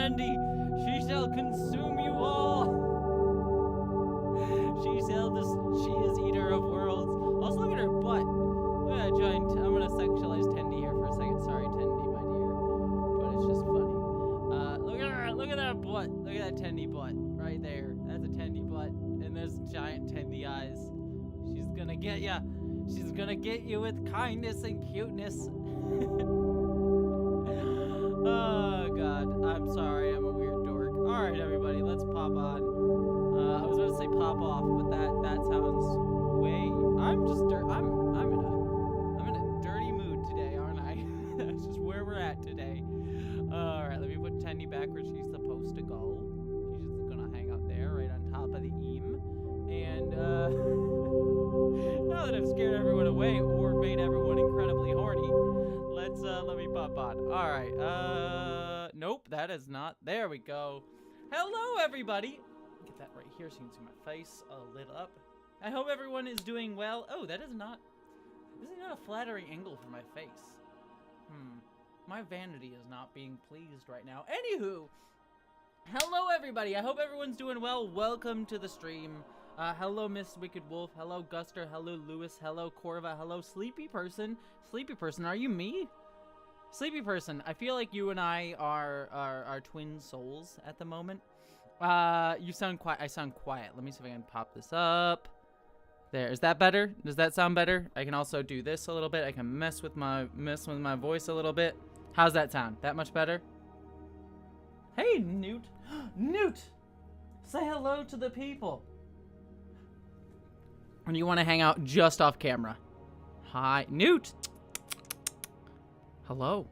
Tendy. She shall consume you all. She is eater of worlds. Also, look at her butt. Look at that giant. I'm gonna sexualize Tendy here for a second. Sorry, Tendy, my dear, but it's just funny. Look at her. Look at that butt. Look at that Tendy butt right there. That's a Tendy butt, and there's giant Tendy eyes. She's gonna get ya. She's gonna get you with kindness and cuteness. Oh God, I'm sorry. I'm a weird dork. All right, everybody, let's pop on. I was about to say pop off, but that sounds way. I'm in a dirty mood today, aren't I? That's just where we're at today. All right, let me put Tendy back where she's supposed to go. She's just gonna hang out there, right on top of the eam. And now that I've scared everyone away or made everyone incredibly horny, let me pop on. All right. Nope, that is not. There we go. Hello, everybody. Get that right here so you can see my face lit up. I hope everyone is doing well. Oh, this is not a flattering angle for my face. My vanity is not being pleased right now. Anywho, hello, everybody. I hope everyone's doing well. Welcome to the stream. Hello, Miss Wicked Wolf. Hello, Guster. Hello, Lewis. Hello, Corva. Hello, Sleepy Person. Sleepy Person, are you me? Sleepy Person, I feel like you and I are twin souls at the moment. You sound quiet. I sound quiet. Let me see if I can pop this up. There. Is that better? Does that sound better? I can also do this a little bit. I can mess with my voice a little bit. How's that sound? That much better? Hey, Newt. Newt! Say hello to the people. And you want to hang out just off camera. Hi, Newt. Hello.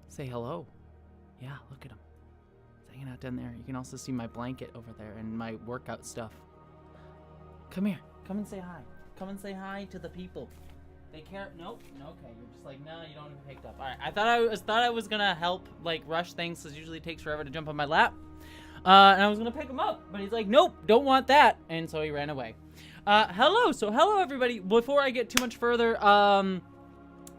Say hello. Yeah, look at him. He's hanging out down there. You can also see my blanket over there and my workout stuff. Come here. Come and say hi. Come and say hi to the people. They care. Nope. Okay. You're just like, no, you don't even picked up. All right. I thought I was gonna help, like, rush things, because it usually takes forever to jump on my lap. And I was gonna pick him up, but he's like, nope, don't want that, and so he ran away. Hello. So hello, everybody. Before I get too much further,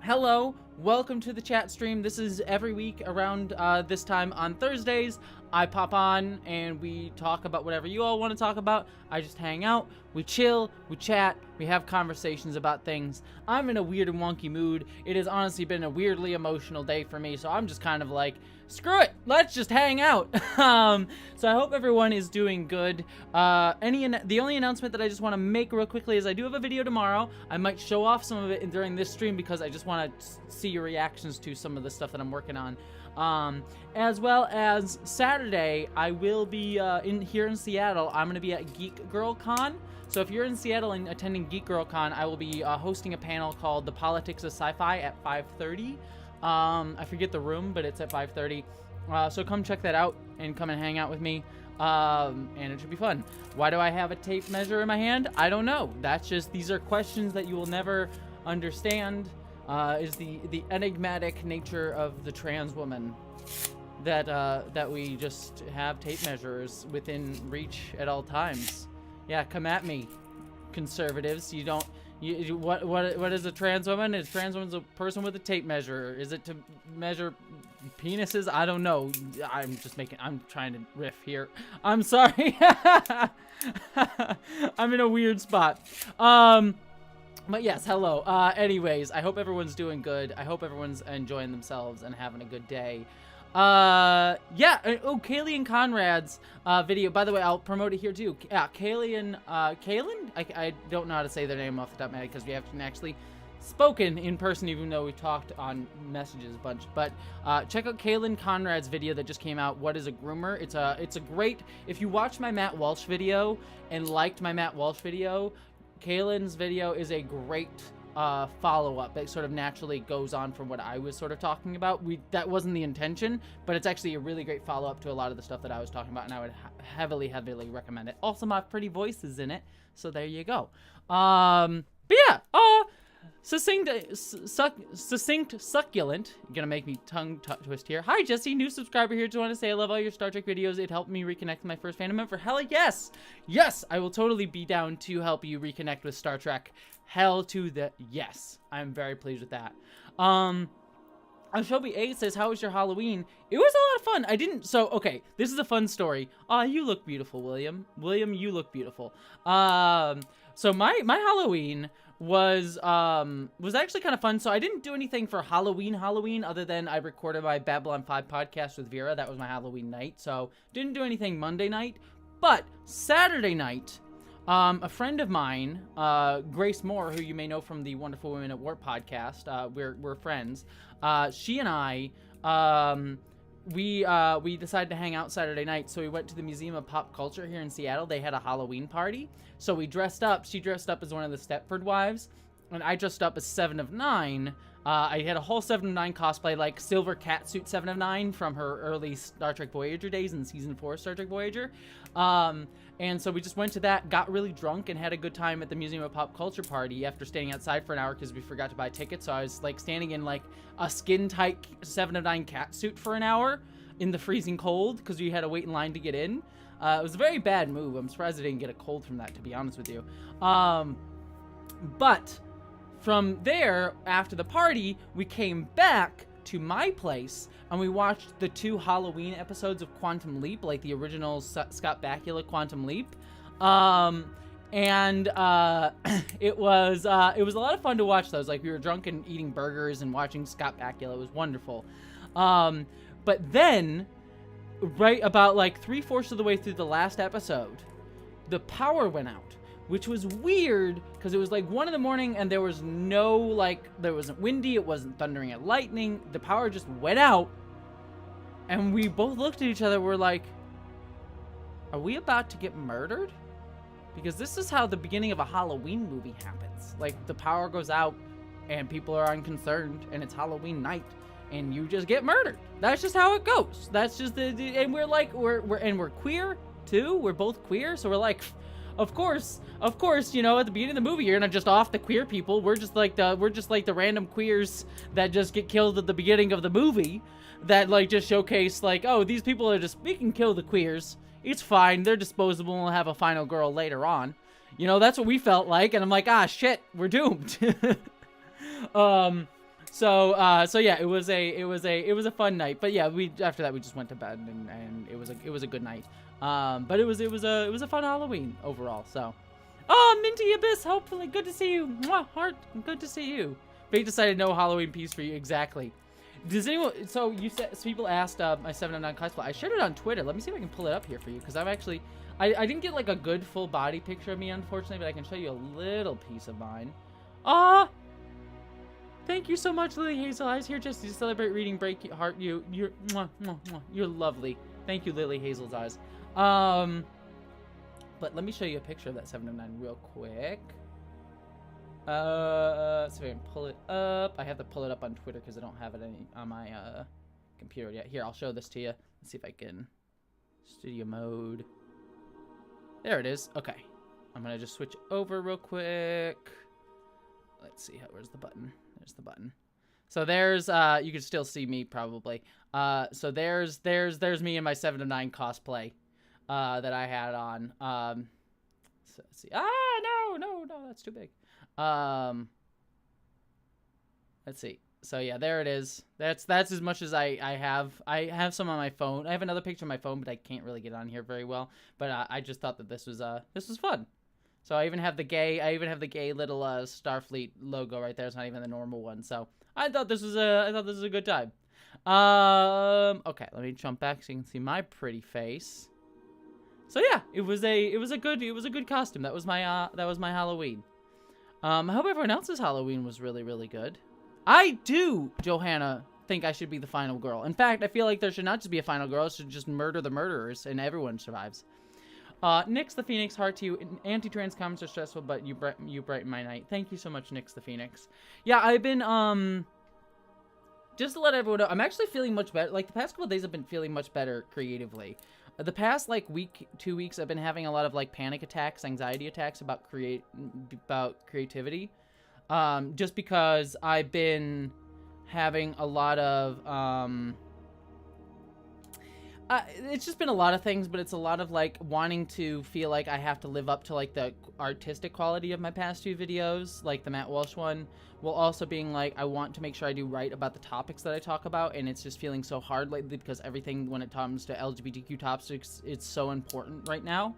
hello. Welcome to the chat stream. This is every week around this time on Thursdays. I pop on and we talk about whatever you all want to talk about. I just hang out, we chill, we chat, we have conversations about things. I'm in a weird and wonky mood. It has honestly been a weirdly emotional day for me, so I'm just kind of like, screw it, let's just hang out. So I hope everyone is doing good. The only announcement that I just want to make real quickly is I do have a video tomorrow. I might show off some of it during this stream because I just want to see your reactions to some of the stuff that I'm working on. As well as Saturday, I will be here in Seattle. I'm going to be at Geek Girl Con. So if you're in Seattle and attending Geek Girl Con, I will be hosting a panel called The Politics of Sci-Fi at 5:30. I forget the room, but it's at 5:30. So come check that out and come and hang out with me. And it should be fun. Why do I have a tape measure in my hand? I don't know. That's just, these are questions that you will never understand. Is the enigmatic nature of the trans woman that we just have tape measures within reach at all times. Yeah, come at me, conservatives. What is a trans woman? A trans woman's a person with a tape measure. Is it to measure penises? I don't know. I'm trying to riff here. I'm sorry. I'm in a weird spot. But yes, hello. Anyways, I hope everyone's doing good. I hope everyone's enjoying themselves and having a good day. Yeah. Oh, Kaylee and Conrad's video. By the way, I'll promote it here too. Yeah, Kaylee and Kaylin. I don't know how to say their name off the top of my head because we haven't actually spoken in person, even though we've talked on messages a bunch. But check out Kaylin Conrad's video that just came out. What is a groomer? It's a great. If you watched my Matt Walsh video and liked my Matt Walsh video, Kaylin's video is a great follow-up that sort of naturally goes on from what I was sort of talking about. That wasn't the intention, but it's actually a really great follow-up to a lot of the stuff that I was talking about, and I would heavily recommend it. Also, my pretty voice is in it, so there you go. But yeah, succinct, succulent. You're gonna make me tongue twist here. Hi, Jessie, new subscriber here. Just want to say I love all your Star Trek videos. It helped me reconnect with my first fandom member. Hell yes, yes, I will totally be down to help you reconnect with Star Trek. Hell to the yes. I'm very pleased with that. Shelby A says, how was your Halloween? It was a lot of fun. I didn't, so, okay, this is a fun story. You look beautiful, William. William, you look beautiful. So my Halloween was actually kind of fun. So I didn't do anything for Halloween other than I recorded my Babylon 5 podcast with Vera. That was my Halloween night. So didn't do anything Monday night, but Saturday night, a friend of mine, Grace Moore, who you may know from the Wonderful Women at War podcast, we're friends. She and I, we decided to hang out Saturday night, so we went to the Museum of Pop Culture here in Seattle. They had a Halloween party, so we dressed up. She dressed up as one of the Stepford Wives, and I dressed up as 7 of 9. I had a whole 7 of 9 cosplay, like silver catsuit 7 of 9 from her early Star Trek Voyager days in Season 4 Star Trek Voyager. And so we just went to that, got really drunk, and had a good time at the Museum of Pop Culture party after staying outside for an hour because we forgot to buy tickets. So I was like standing in like a skin-tight 7 of 9 catsuit for an hour in the freezing cold because we had to wait in line to get in. It was a very bad move. I'm surprised I didn't get a cold from that, to be honest with you. But from there, after the party, we came back to my place and we watched the 2 Halloween episodes of Quantum Leap, like the original Scott Bakula Quantum Leap. It was a lot of fun to watch those. Like, we were drunk and eating burgers and watching Scott Bakula. It was wonderful. But then, right about like 3/4 of the way through the last episode, the power went out, which was weird because it was like 1 in the morning and there was no, like, there wasn't windy, it wasn't thundering and lightning. The power just went out and we both looked at each other. We're like, are we about to get murdered? Because this is how the beginning of a Halloween movie happens. Like, the power goes out and people are unconcerned and it's Halloween night and you just get murdered. That's just how it goes. That's just and we're like, we're queer too. We're both queer. So we're like, of course, you know, at the beginning of the movie, you're not just off the queer people. We're just like the random queers that just get killed at the beginning of the movie that like just showcase like, oh, these people are just, we can kill the queers. It's fine. They're disposable. We'll have a final girl later on. You know, that's what we felt like. And I'm like, ah, shit, we're doomed. So yeah, it was a fun night. But yeah, after that we just went to bed and it was a good night. But it was a fun Halloween overall. So, oh, Minty Abyss, hopefully, good to see you. Mwah, heart, good to see you. Fate decided no Halloween piece for you. Exactly. Does anyone? So you said, so people asked my 7 of 9 cosplay. I shared it on Twitter. Let me see if I can pull it up here for you because I'm actually, I didn't get like a good full body picture of me, unfortunately, but I can show you a little piece of mine. Ah. Thank you so much, Lily Hazel Eyes. Here just to celebrate reading Break Your Heart. You're mwah, mwah, mwah. You're lovely. Thank you, Lily Hazel's Eyes. But let me show you a picture of that 7 of 9 real quick. So I can pull it up. I have to pull it up on Twitter because I don't have it on my computer yet. Here, I'll show this to you. Let's see if I can studio mode. There it is. Okay, I'm gonna just switch over real quick. Let's see, where's the button? There's the button. So there's, you can still see me probably. So there's me in my 7 of 9 cosplay, that I had on. So let's see. No, that's too big. Let's see. So yeah, there it is. That's as much as I have. I have some on my phone. I have another picture on my phone, but I can't really get on here very well. But I just thought that this was fun. So I even have the gay little Starfleet logo right there. It's not even the normal one. So I thought this was a good time. Okay, let me jump back so you can see my pretty face. So yeah, it was a good costume. That was my Halloween. I hope everyone else's Halloween was really, really good. I do, Johanna, think I should be the final girl. In fact, I feel like there should not just be a final girl. It should just murder the murderers and everyone survives. Nix the Phoenix, heart to you. Anti-trans comments are stressful, but you brighten my night. Thank you so much, Nix the Phoenix. Yeah, I've been, just to let everyone know, I'm actually feeling much better. Like, the past couple of days I've been feeling much better creatively. The past, like, 2 weeks, I've been having a lot of, like, panic attacks, anxiety attacks about creativity. Just because I've been having a lot of, It's just been a lot of things, but it's a lot of like wanting to feel like I have to live up to like the artistic quality of my past few videos, like the Matt Walsh one, while also being like I want to make sure I do right about the topics that I talk about, and it's just feeling so hard lately because everything when it comes to LGBTQ topics, it's so important right now,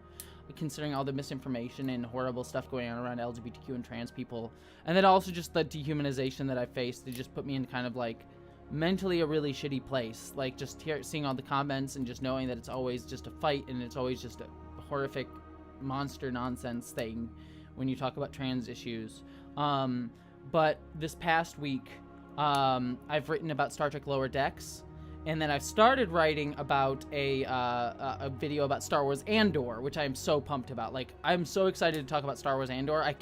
considering all the misinformation and horrible stuff going on around LGBTQ and trans people, and then also just the dehumanization that I faced. It just put me in kind of like mentally a really shitty place, like just seeing all the comments and just knowing that it's always just a fight and it's always just a horrific monster nonsense thing when you talk about trans issues. But this past week I've written about Star Trek Lower Decks, and then I've started writing about a video about Star Wars Andor, which I am so pumped about. Like, I'm so excited to talk about Star Wars Andor. I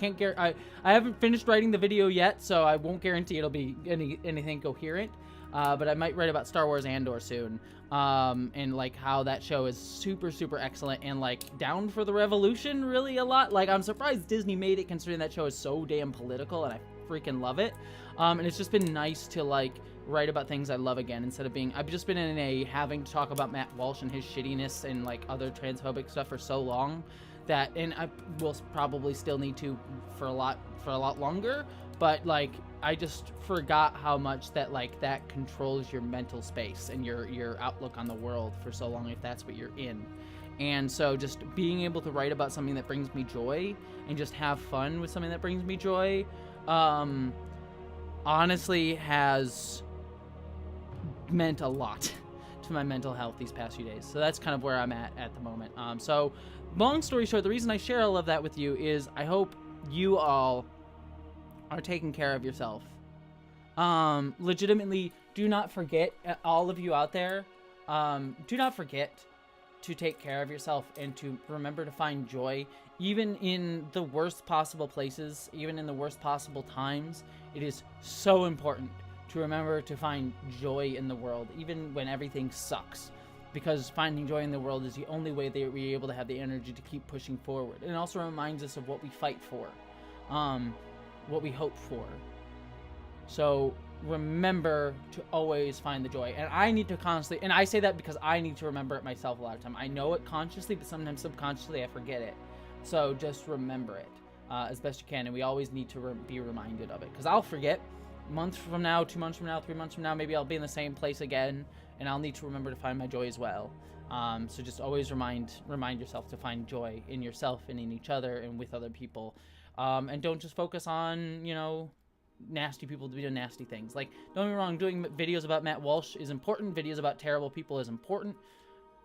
haven't finished writing the video yet, so I won't guarantee it'll be anything coherent. But I might write about Star Wars Andor soon, and like how that show is super, super excellent and like down for the revolution really a lot. Like, I'm surprised Disney made it, considering that show is so damn political, and I freaking love it. And it's just been nice to like write about things I love again, instead of being, I've just been in a having to talk about Matt Walsh and his shittiness and like other transphobic stuff for so long that, and I will probably still need to for a lot longer, but like I just forgot how much that like that controls your mental space and your outlook on the world for so long, if that's what you're in. And so just being able to write about something that brings me joy and just have fun with something that brings me joy, honestly has meant a lot to my mental health these past few days. So that's kind of where I'm at the moment. So long story short, the reason I share all of that with you is I hope you all are taking care of yourself. Legitimately, do not forget, all of you out there, do not forget to take care of yourself and to remember to find joy, even in the worst possible places, even in the worst possible times. It is so important to remember to find joy in the world, even when everything sucks, because finding joy in the world is the only way that we're able to have the energy to keep pushing forward. And it also reminds us of what we fight for, what we hope for. So remember to always find the joy. And I need to constantly, and I say that because I need to remember it myself a lot of time. I know it consciously, but sometimes subconsciously I forget it. So just remember it as best you can, and we always need to be reminded of it, because I'll forget. Months from now, 2 months from now, 3 months from now, maybe I'll be in the same place again, and I'll need to remember to find my joy as well. So just always remind yourself to find joy in yourself and in each other and with other people. And don't just focus on, you know, nasty people doing nasty things. Like, don't get me wrong, doing videos about Matt Walsh is important, videos about terrible people is important,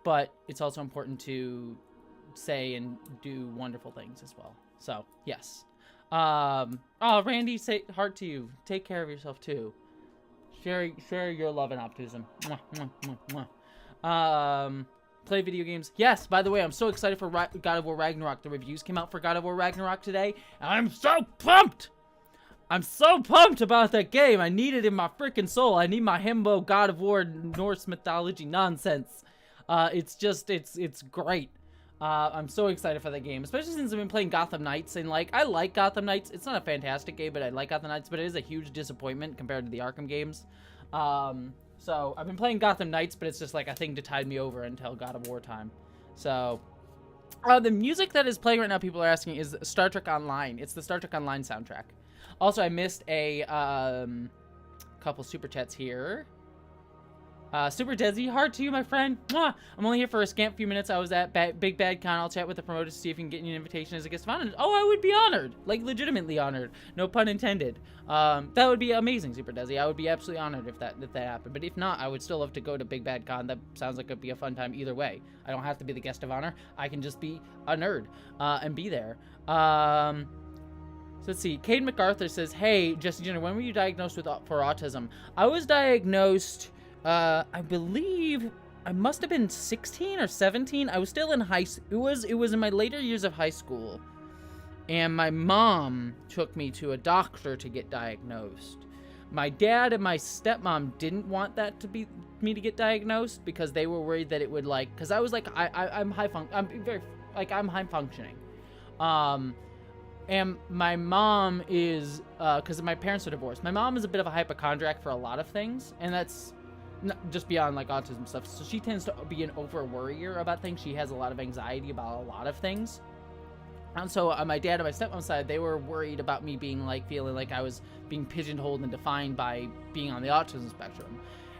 but it's also important to say and do wonderful things as well. So, yes. Oh, Randy, say heart to you. Take care of yourself too. Share your love and optimism. Mwah, mwah, mwah, mwah. Play video games. Yes, by the way, I'm so excited for God of War Ragnarok. The reviews came out for God of War Ragnarok today, and I'm so pumped! I'm so pumped about that game. I need it in my freaking soul. I need my himbo God of War Norse mythology nonsense. It's great. I'm so excited for that game, especially since I've been playing Gotham Knights, and like, I like Gotham Knights. It's not a fantastic game, but I like Gotham Knights, but it is a huge disappointment compared to the Arkham games. So I've been playing Gotham Knights, but it's just like a thing to tide me over until God of War time. So, the music that is playing right now, people are asking, is Star Trek Online. It's the Star Trek Online soundtrack. Also, I missed a couple super chats here. Super Desi, heart to you, my friend. Mwah! I'm only here for a scant few minutes. I was at Big Bad Con. I'll chat with the promoters to see if you can get you an invitation as a guest of honor. Oh, I would be honored. Like, legitimately honored. No pun intended. That would be amazing, Super Desi. I would be absolutely honored if that happened. But if not, I would still love to go to Big Bad Con. That sounds like it'd be a fun time either way. I don't have to be the guest of honor. I can just be a nerd and be there. So let's see. Cade MacArthur says, hey, Jessie Jenner, when were you diagnosed for autism? I was diagnosed... I believe I must have been 16 or 17. I was still in it was in my later years of high school, and my mom took me to a doctor to get diagnosed. My dad and my stepmom didn't want that to be me to get diagnosed because they were worried that it would, like, because I was like, I'm high functioning. And my mom is, because my parents are divorced. My mom is a bit of a hypochondriac for a lot of things, and that's just beyond like autism stuff. So she tends to be an over worrier about things. She has a lot of anxiety about a lot of things. And so my dad and my stepmom's side, they were worried about me being like, feeling like I was being pigeonholed and defined by being on the autism spectrum.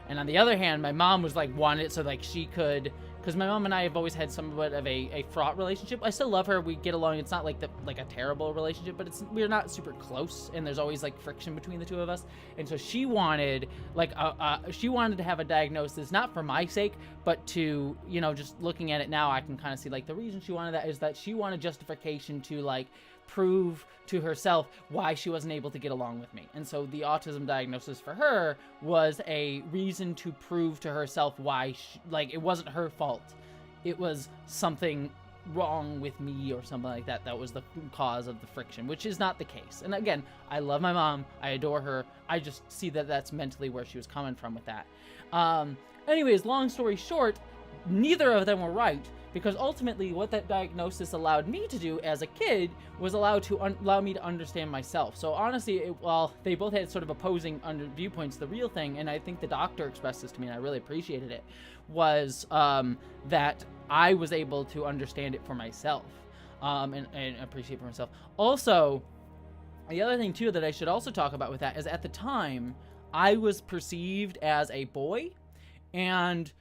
And on the other hand, my mom was like, wanted it so like she could, because my mom and I have always had somewhat of a fraught relationship. I still love her. We get along. It's not like a terrible relationship, but we're not super close, and there's always like friction between the two of us. And so she wanted she wanted to have a diagnosis, not for my sake, but to, you know, just looking at it now, I can kind of see like the reason she wanted that is that she wanted justification to like prove to herself why she wasn't able to get along with me. And so the autism diagnosis for her was a reason to prove to herself why like it wasn't her fault. It was something wrong with me or something like that that was the cause of the friction, which is not the case. And again, I love my mom, I adore her, I just see that that's mentally where she was coming from with that. Anyways, long story short, neither of them were right, because ultimately what that diagnosis allowed me to do as a kid was allow me to understand myself. So honestly, while they both had sort of opposing viewpoints, the real thing, and I think the doctor expressed this to me and I really appreciated it, was that I was able to understand it for myself and appreciate it for myself. Also, the other thing too that I should also talk about with that is at the time, I was perceived as a boy, and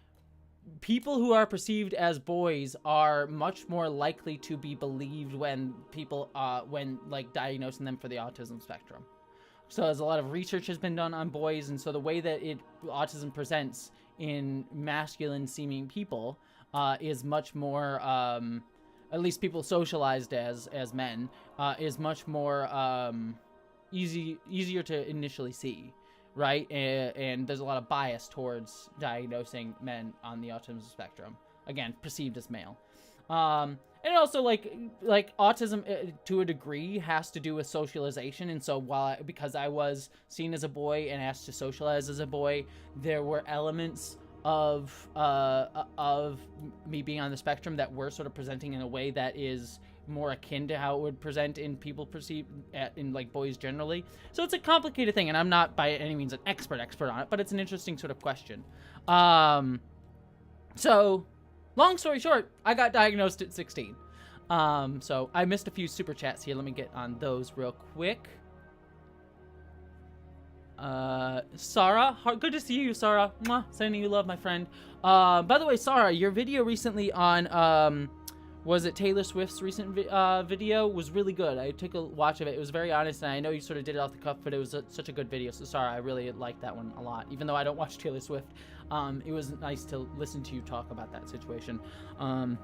people who are perceived as boys are much more likely to be believed when people when like diagnosing them for the autism spectrum. So there's a lot of research has been done on boys, and so the way that autism presents in masculine seeming people is much more at least people socialized as men is much more easier to initially see. Right, and there's a lot of bias towards diagnosing men on the autism spectrum. Again, perceived as male, and also like autism to a degree has to do with socialization. And so because I was seen as a boy and asked to socialize as a boy, there were elements of me being on the spectrum that were sort of presenting in a way that is more akin to how it would present in people perceived in like boys generally. So it's a complicated thing, and I'm not by any means an expert on it, but it's an interesting sort of question. So long story short, I got diagnosed at 16. So I missed a few super chats here. Let me get on those real quick. Sarah, good to see you, Sarah. Mwah, sending you love, my friend. By the way, Sarah, your video recently on was it Taylor Swift's recent video was really good. I took a watch of it. It was very honest, and I know you sort of did it off the cuff, but it was such a good video. So sorry, I really liked that one a lot. Even though I don't watch Taylor Swift, it was nice to listen to you talk about that situation. Also,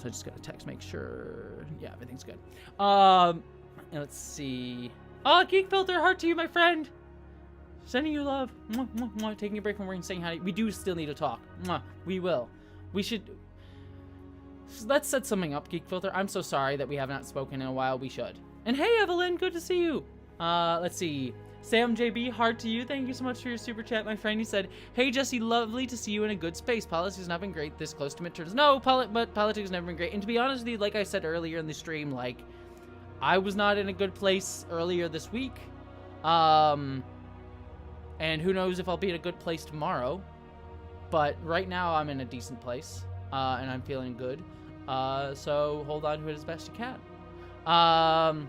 I just got a text, make sure. Yeah, everything's good. And let's see. Oh, Geek Filter, heart to you, my friend. Sending you love. Mwah, mwah, mwah. Taking a break from work and saying hi. We do still need to talk. Mwah. We will. We should. Let's set something up, Geek Filter. I'm so sorry that we have not spoken in a while. We should. And hey, Evelyn, good to see you. Let's see. Sam JB, hard to you. Thank you so much for your super chat, my friend. He said, hey, Jessie, lovely to see you in a good space. Politics has not been great this close to midterms. No, but politics has never been great. And to be honest with you, like I said earlier in the stream, like, I was not in a good place earlier this week. And who knows if I'll be in a good place tomorrow. But right now, I'm in a decent place. And I'm feeling good. So hold on to it as best you can.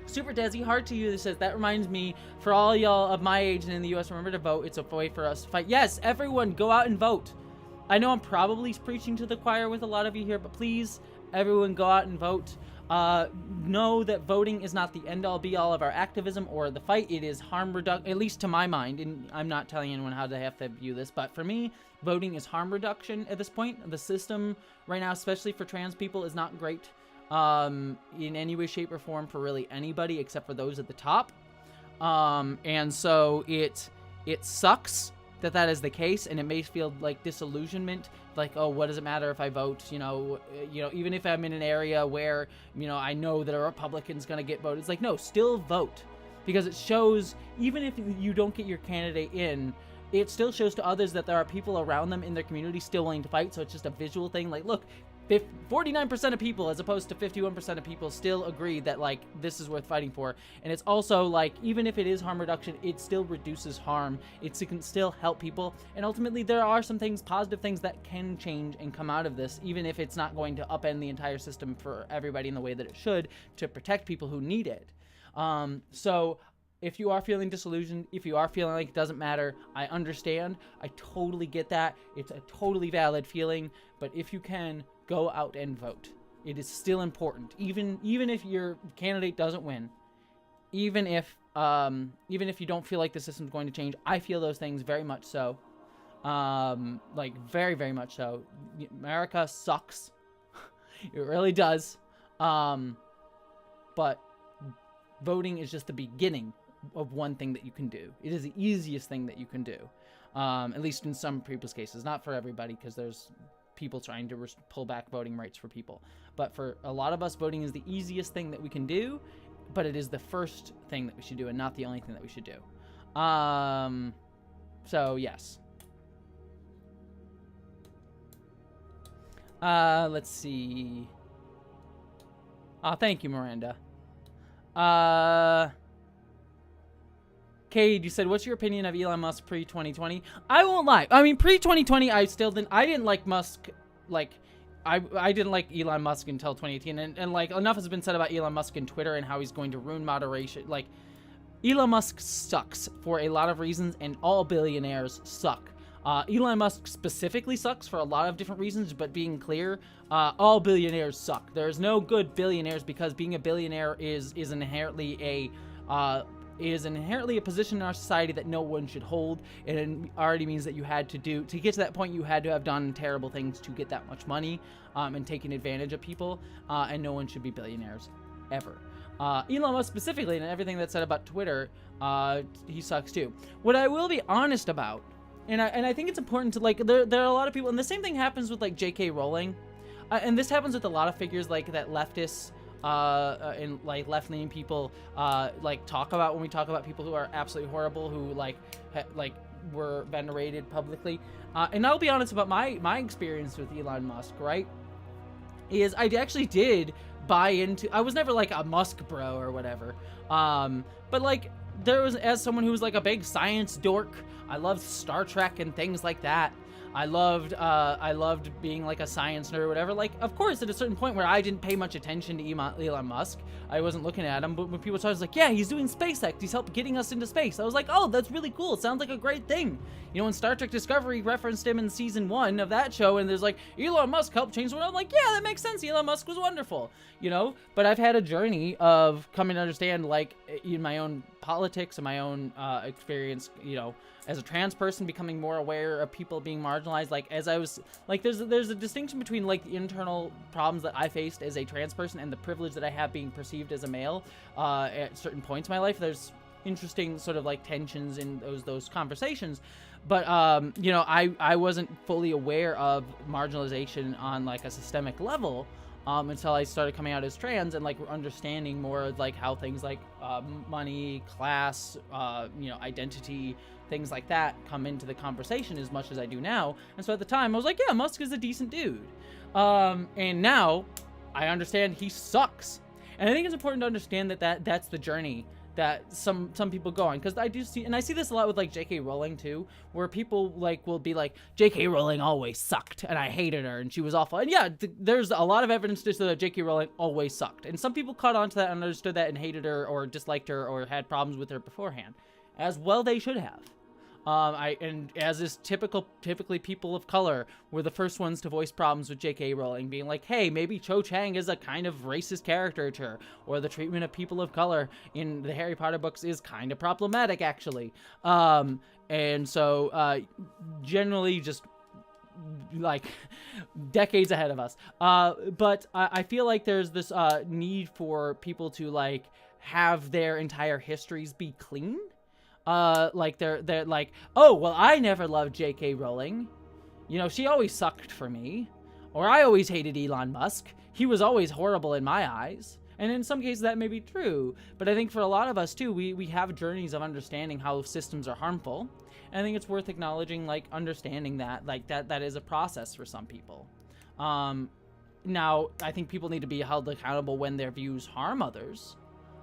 Super Desi, hard to you. That says, that reminds me, for all y'all of my age and in the US, remember to vote. It's a way for us to fight. Yes, everyone, go out and vote. I know I'm probably preaching to the choir with a lot of you here, but please, everyone, go out and vote. Know that voting is not the end-all be-all of our activism or the fight. It is harm reduction, at least to my mind, and I'm not telling anyone how they have to view this, but for me, voting is harm reduction at this point. The system right now, especially for trans people, is not great in any way, shape, or form for really anybody except for those at the top. And so it sucks that is the case, and it may feel like disillusionment, like, oh, what does it matter if I vote? You know, even if I'm in an area where, I know that a Republican's going to get voted. It's like, no, still vote, because it shows, even if you don't get your candidate in, it still shows to others that there are people around them in their community still willing to fight. So it's just a visual thing. Like, look, 49% of people, as opposed to 51% of people, still agree that like this is worth fighting for. And it's also like, even if it is harm reduction, it still reduces harm. It can still help people, and ultimately there are some things, positive things, that can change and come out of this, even if it's not going to upend the entire system for everybody in the way that it should, to protect people who need it. So if you are feeling disillusioned, if you are feeling like it doesn't matter, I understand. I totally get that. It's a totally valid feeling. But if you can, go out and vote. It is still important, even if your candidate doesn't win, even if you don't feel like the system's going to change. I feel those things very much so, like very, very much so. America sucks. It really does. But voting is just the beginning of one thing that you can do. It is the easiest thing that you can do, at least in some people's cases. Not for everybody, because there's people trying to pull back voting rights for people. But for a lot of us, voting is the easiest thing that we can do, but it is the first thing that we should do, and not the only thing that we should do. So yes. Let's see. Thank you, Miranda. Cade, you said, what's your opinion of Elon Musk pre-2020? I won't lie. I mean, pre-2020, I didn't like Musk, like, I didn't like Elon Musk until 2018, and like, enough has been said about Elon Musk and Twitter and how he's going to ruin moderation. Like, Elon Musk sucks for a lot of reasons, and all billionaires suck. Elon Musk specifically sucks for a lot of different reasons, but being clear, all billionaires suck. There's no good billionaires, because being a billionaire is inherently a position in our society that no one should hold. And it already means that to get to that point, you had to have done terrible things to get that much money, and taking advantage of people, and no one should be billionaires ever. Elon Musk specifically, and everything that's said about Twitter, he sucks too. What I will be honest about, and I think it's important to, like, there are a lot of people, and the same thing happens with like J.K. Rowling, and this happens with a lot of figures like that leftists and like left-leaning people like talk about when we talk about people who are absolutely horrible, who like were venerated publicly. And I'll be honest about my experience with Elon Musk, right? Is I actually did buy into. I was never like a Musk bro or whatever, but like there was, as someone who was like a big science dork, I loved Star Trek and things like that. I loved being like a science nerd or whatever. Like, of course, at a certain point where I didn't pay much attention to Elon Musk, I wasn't looking at him, but when people started, like, yeah, he's doing SpaceX, he's helped getting us into space, I was like, oh, that's really cool. It sounds like a great thing. You know, when Star Trek Discovery referenced him in season 1 of that show, and there's like, Elon Musk helped change the world, I'm like, yeah, that makes sense. Elon Musk was wonderful, you know? But I've had a journey of coming to understand, like, in my own politics and my own experience, you know, as a trans person, becoming more aware of people being marginalized. Like, as I was, like, there's a distinction between, like, the internal problems that I faced as a trans person and the privilege that I have being perceived as a male at certain points in my life. There's interesting sort of, like, tensions in those conversations. But, you know, I wasn't fully aware of marginalization on, like, a systemic level until I started coming out as trans and, like, understanding more, like, how things like money, class, you know, identity, things like that come into the conversation as much as I do now. And so at the time I was like, yeah, Musk is a decent dude. And now I understand he sucks. And I think it's important to understand that's the journey that some people go on, because I do see, and I see this a lot with like J.K. Rowling too, where people like will be like, J.K. Rowling always sucked and I hated her and she was awful. And yeah, there's a lot of evidence to show that J.K. Rowling always sucked, and some people caught on to that and understood that and hated her or disliked her or had problems with her beforehand, as well they should have. And as is typically people of color were the first ones to voice problems with J.K. Rowling, being like, hey, maybe Cho Chang is a kind of racist caricature, or the treatment of people of color in the Harry Potter books is kind of problematic, actually. And so, generally just, like, decades ahead of us. But I feel like there's this, need for people to, like, have their entire histories be clean. Like they're like, oh, well, I never loved J.K. Rowling. You know, she always sucked for me. Or I always hated Elon Musk. He was always horrible in my eyes. And in some cases that may be true. But I think for a lot of us too, we have journeys of understanding how systems are harmful. And I think it's worth acknowledging, like, understanding that, like, that is a process for some people. Now, I think people need to be held accountable when their views harm others.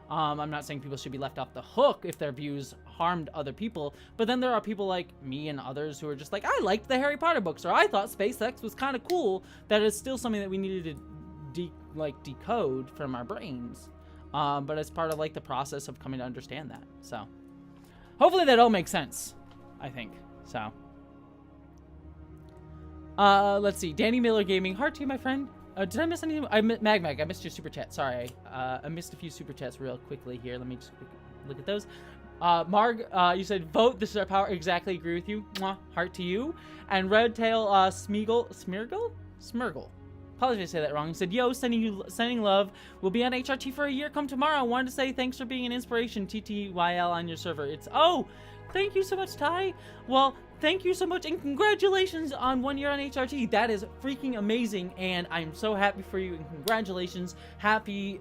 I'm not saying people should be left off the hook if their views harmed other people, but then there are people like me and others who are just like, I liked the Harry Potter books, or I thought SpaceX was kind of cool. That is still something that we needed to decode from our brains. But it's part of like the process of coming to understand that. So hopefully that all makes sense, I think. So let's see. Danny Miller Gaming, heart to you, my friend. Did I miss anything? Mag, I missed your super chat. Sorry. I missed a few super chats real quickly here. Let me just look at those. Marg, you said vote. This is our power. Exactly. Agree with you. Mwah. Heart to you. And Redtail Smirgle. Apologize if I say that wrong. He said, yo, sending love. We'll be on HRT for a year. Come tomorrow. I wanted to say thanks for being an inspiration. TTYL on your server. Thank you so much, Ty. Well, thank you so much, and congratulations on 1 year on HRT. That is freaking amazing, and I'm so happy for you, and congratulations. Happy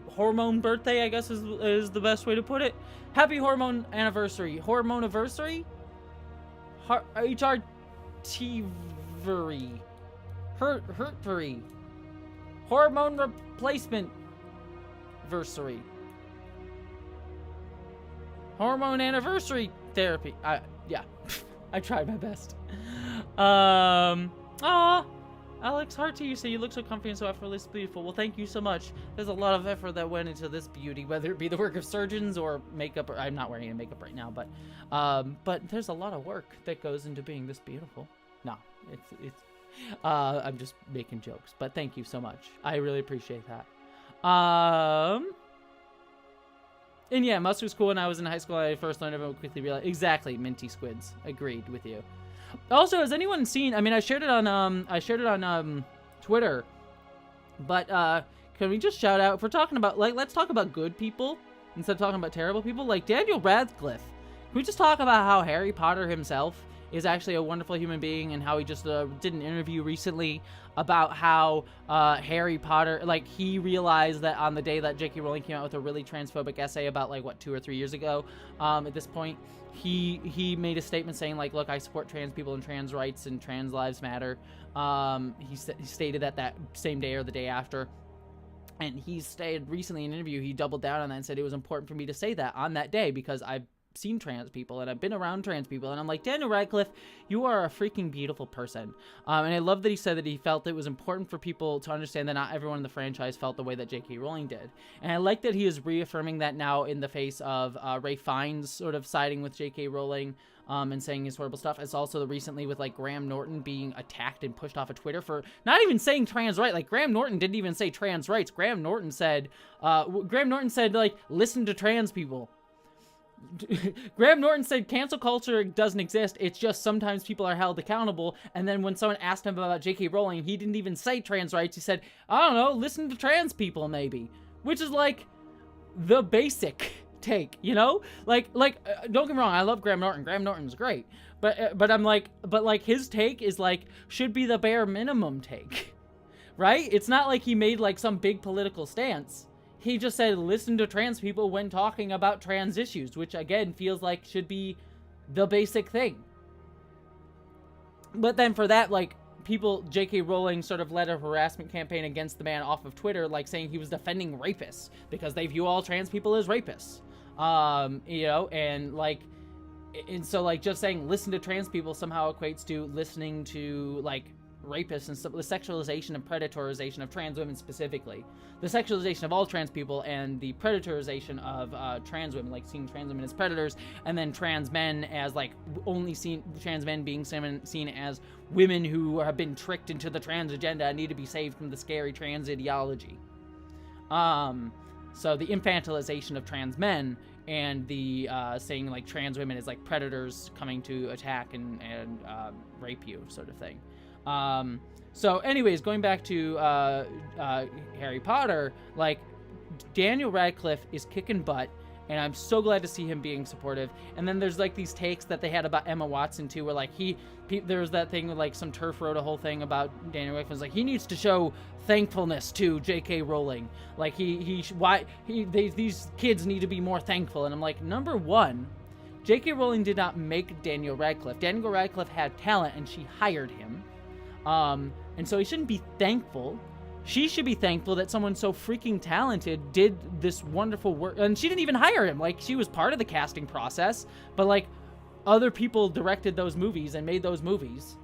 hormone birthday, I guess is the best way to put it. Happy hormone anniversary. Hormone-aversary? HRT-very. Hurtvery. Hormone replacement versary. Hormone anniversary therapy. Yeah. I tried my best. Alex, heart to you. Say you look so comfy and so effortlessly beautiful. Well, thank you so much. There's a lot of effort that went into this beauty, whether it be the work of surgeons or makeup. I'm not wearing any makeup right now, but there's a lot of work that goes into being this beautiful. No, it's I'm just making jokes, but thank you so much. I really appreciate that. And yeah, mustard was cool when I was in high school. I first learned about it, quickly realized. Exactly, minty squids. Agreed with you. Also, has anyone seen, I mean, I shared it on Twitter, but can we just shout out, if we're talking about, like, let's talk about good people instead of talking about terrible people, like Daniel Radcliffe. Can we just talk about how Harry Potter himself is actually a wonderful human being, and how he just did an interview recently about how Harry Potter, like, he realized that on the day that J.K. Rowling came out with a really transphobic essay about, like, what, 2 or 3 years ago, at this point, he made a statement saying, like, look, I support trans people and trans rights and trans lives matter. He stated that same day or the day after. And he stated recently in an interview, he doubled down on that and said it was important for me to say that on that day because I've seen trans people and I've been around trans people, and I'm like, Daniel Radcliffe, you are a freaking beautiful person. And I love that he said that he felt it was important for people to understand that not everyone in the franchise felt the way that J.K. Rowling did. And I like that he is reaffirming that now in the face of Ralph Fiennes sort of siding with J.K. Rowling and saying his horrible stuff. It's also recently with, like, Graham Norton being attacked and pushed off of Twitter for not even saying trans rights. Like, Graham Norton didn't even say trans rights. Graham Norton said, like, listen to trans people. Graham Norton said cancel culture doesn't exist, it's just sometimes people are held accountable. And then when someone asked him about J.K. Rowling, he didn't even say trans rights. He said, I don't know, listen to trans people maybe. Which is like the basic take, you know? Like don't get me wrong, I love Graham Norton. Graham Norton's great. But I'm like, his take is like, should be the bare minimum take. Right? It's not like he made like some big political stance. He just said, listen to trans people when talking about trans issues, which again feels like should be the basic thing. But then for that, like, people, J.K. Rowling sort of led a harassment campaign against the man off of Twitter, like saying he was defending rapists because they view all trans people as rapists. You know, and so like just saying listen to trans people somehow equates to listening to like rapists and stuff, the sexualization and predatorization of trans women specifically, the sexualization of all trans people, and the predatorization of trans women, like seeing trans women as predators, and then trans men as like trans men being seen as women who have been tricked into the trans agenda and need to be saved from the scary trans ideology. So the infantilization of trans men and the saying like trans women as like predators coming to attack and rape you sort of thing. So anyways, going back to Harry Potter, like Daniel Radcliffe is kicking butt, and I'm so glad to see him being supportive. And then there's like these takes that they had about Emma Watson too, where like there was that thing with like some turf wrote a whole thing about Daniel Radcliffe, like he needs to show thankfulness to J.K. Rowling, like these kids need to be more thankful. And I'm like, number one, J.K. Rowling did not make Daniel Radcliffe. Daniel Radcliffe had talent and she hired him. And so he shouldn't be thankful she should be thankful that someone so freaking talented did this wonderful work. And she didn't even hire him. Like, she was part of the casting process, but like other people directed those movies and made those movies.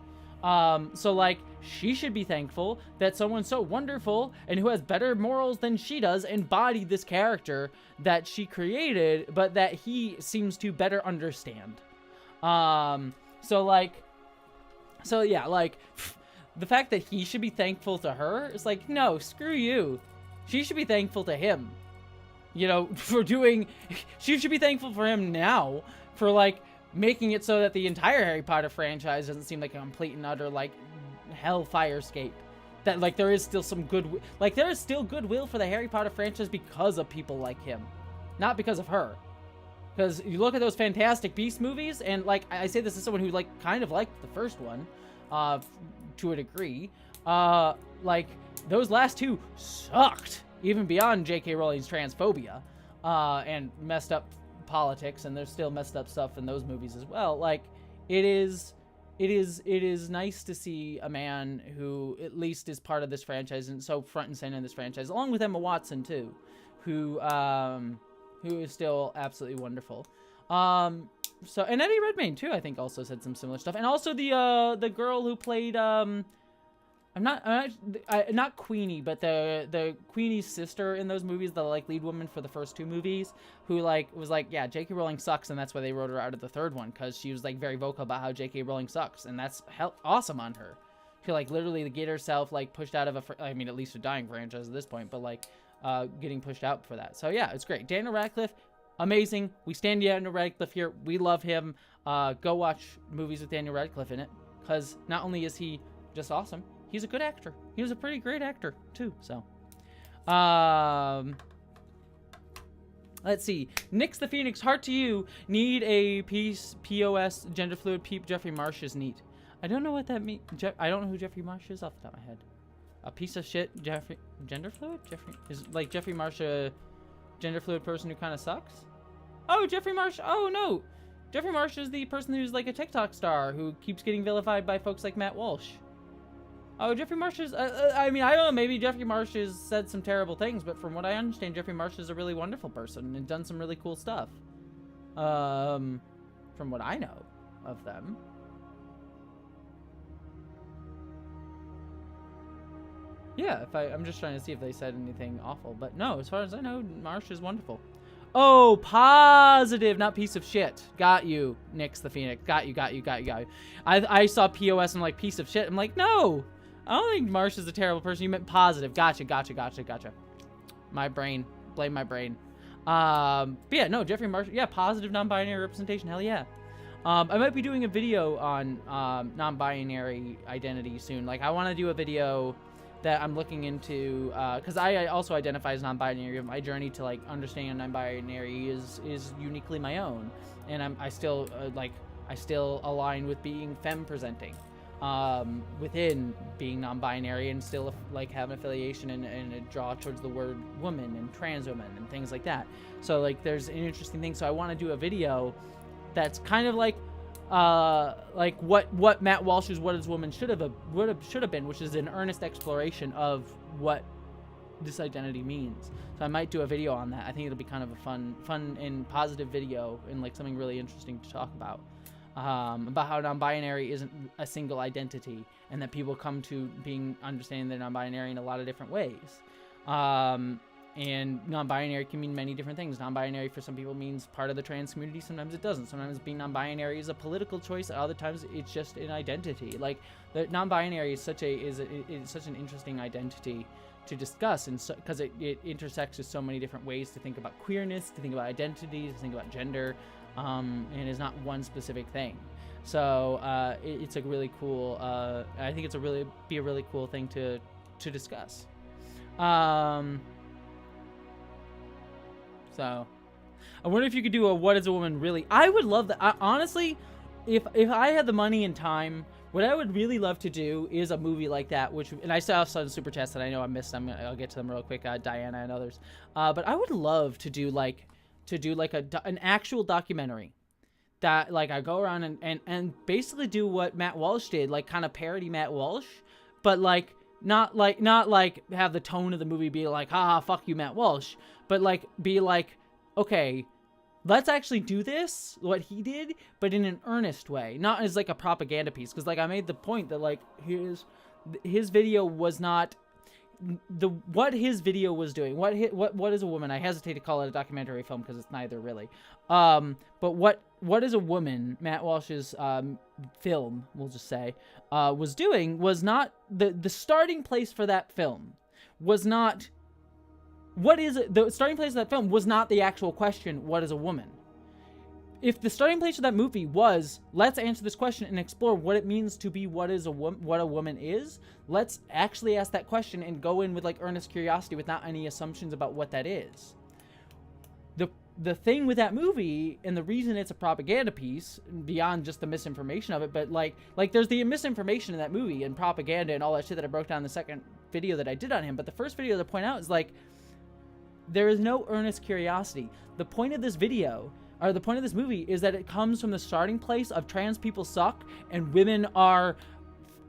So like, she should be thankful that someone so wonderful and who has better morals than she does embodied this character that she created, but that he seems to better understand. So yeah, like, the fact that he should be thankful to her is like, no, screw you. She should be thankful to him, you know, she should be thankful for him now for like making it so that the entire Harry Potter franchise doesn't seem like a complete and utter like hellfirescape. That like there is still some there is still goodwill for the Harry Potter franchise because of people like him, not because of her. Because you look at those Fantastic Beasts movies, and like I say this as someone who like kind of liked the first one, to a degree. Like those last two sucked, even beyond J.K. Rowling's transphobia, and messed up politics, and there's still messed up stuff in those movies as well. Like it is nice to see a man who at least is part of this franchise and so front and center in this franchise, along with Emma Watson too, who is still absolutely wonderful. So, and Eddie Redmayne too, I think, also said some similar stuff, and also the girl who played I'm not Queenie, but the Queenie's sister in those movies, the like lead woman for the first two movies, who like was like, yeah, J.K. Rowling sucks, and that's why they wrote her out of the third one, because she was like very vocal about how J.K. Rowling sucks, and that's awesome on her. She like literally get herself like pushed out of I mean, at least a dying franchise at this point, but like getting pushed out for that. So yeah, it's great. Daniel Radcliffe, amazing. We stand Daniel Radcliffe here. We love him. Go watch movies with Daniel Radcliffe in it, because not only is he just awesome, he's a good actor. He was a pretty great actor too. So, let's see. Nyx the Phoenix, heart to you. Need a POS gender fluid peep. Jeffrey Marsh is neat. I don't know what that means. I don't know who Jeffrey Marsh is off the top of my head. A piece of shit. Gender fluid? Jeffrey is like Jeffrey Marsh a gender fluid person who kind of sucks? Oh, Jeffrey Marsh. Oh no, Jeffrey Marsh is the person who's like a TikTok star who keeps getting vilified by folks like Matt Walsh. Oh, Jeffrey Marsh is, I mean, I don't know, maybe Jeffrey Marsh has said some terrible things, but from what I understand, Jeffrey Marsh is a really wonderful person and done some really cool stuff. From what I know of them. Yeah, I'm just trying to see if they said anything awful, but no, as far as I know, Marsh is wonderful. Oh, positive, not piece of shit. Got you, Nyx the Phoenix. Got you. I saw POS and I'm like, piece of shit. I'm like, no. I don't think Marsh is a terrible person. You meant positive. Gotcha. My brain. Blame my brain. But yeah, no, Jeffrey Marsh. Yeah, positive non-binary representation. Hell yeah. I might be doing a video on non-binary identity soon. Like, I want to do a video that I'm looking into, because I also identify as non-binary. My journey to like understanding non-binary is uniquely my own, and I still align with being femme presenting within being non-binary, and still like have an affiliation and a draw towards the word woman and trans woman and things like that. So like there's an interesting thing. So I want to do a video that's kind of like what Matt Walsh's What Is Woman should have been, which is an earnest exploration of what this identity means. So I might do a video on that. I think it'll be kind of a fun and positive video, and like something really interesting to talk about how non-binary isn't a single identity, and that people come to understanding they're non-binary in a lot of different ways. And non-binary can mean many different things. Non-binary for some people means part of the trans community. Sometimes it doesn't. Sometimes being non-binary is a political choice. Other times it's just an identity. Like the non-binary is such an interesting identity to discuss, and because it intersects with so many different ways to think about queerness, to think about identity, to think about gender, and is not one specific thing. So it's a really cool. I think it's be a really cool thing to discuss. So, I wonder if you could do a What Is a Woman Really? I would love that. Honestly, if I had the money and time, what I would really love to do is a movie like that. And I saw some super chats that I know I missed. I'll get to them real quick. Diana and others. But I would love to do an actual documentary that like I go around and basically do what Matt Walsh did, like kind of parody Matt Walsh, but like Not like have the tone of the movie be like, haha, fuck you, Matt Walsh, but like be like, okay, let's actually do this, what he did, but in an earnest way, not as like a propaganda piece. Because like I made the point that like his video was not what his video was doing. What is a woman? I hesitate to call it a documentary film because it's neither really. But what is a woman? Matt Walsh's film, we'll just say, was doing was not the starting place for that film. Was not what is it? The starting place of that film was not the actual question. What is a woman? If the starting place of that movie was, let's answer this question and explore what it means to be what a woman is, let's actually ask that question and go in with like earnest curiosity without any assumptions about what that is. The thing with that movie, and the reason it's a propaganda piece, beyond just the misinformation of it, but like there's the misinformation in that movie and propaganda and all that shit that I broke down in the second video that I did on him, but the first video that I point out is like, there is no earnest curiosity. The point of this video, or the point of this movie, is that it comes from the starting place of trans people suck and women are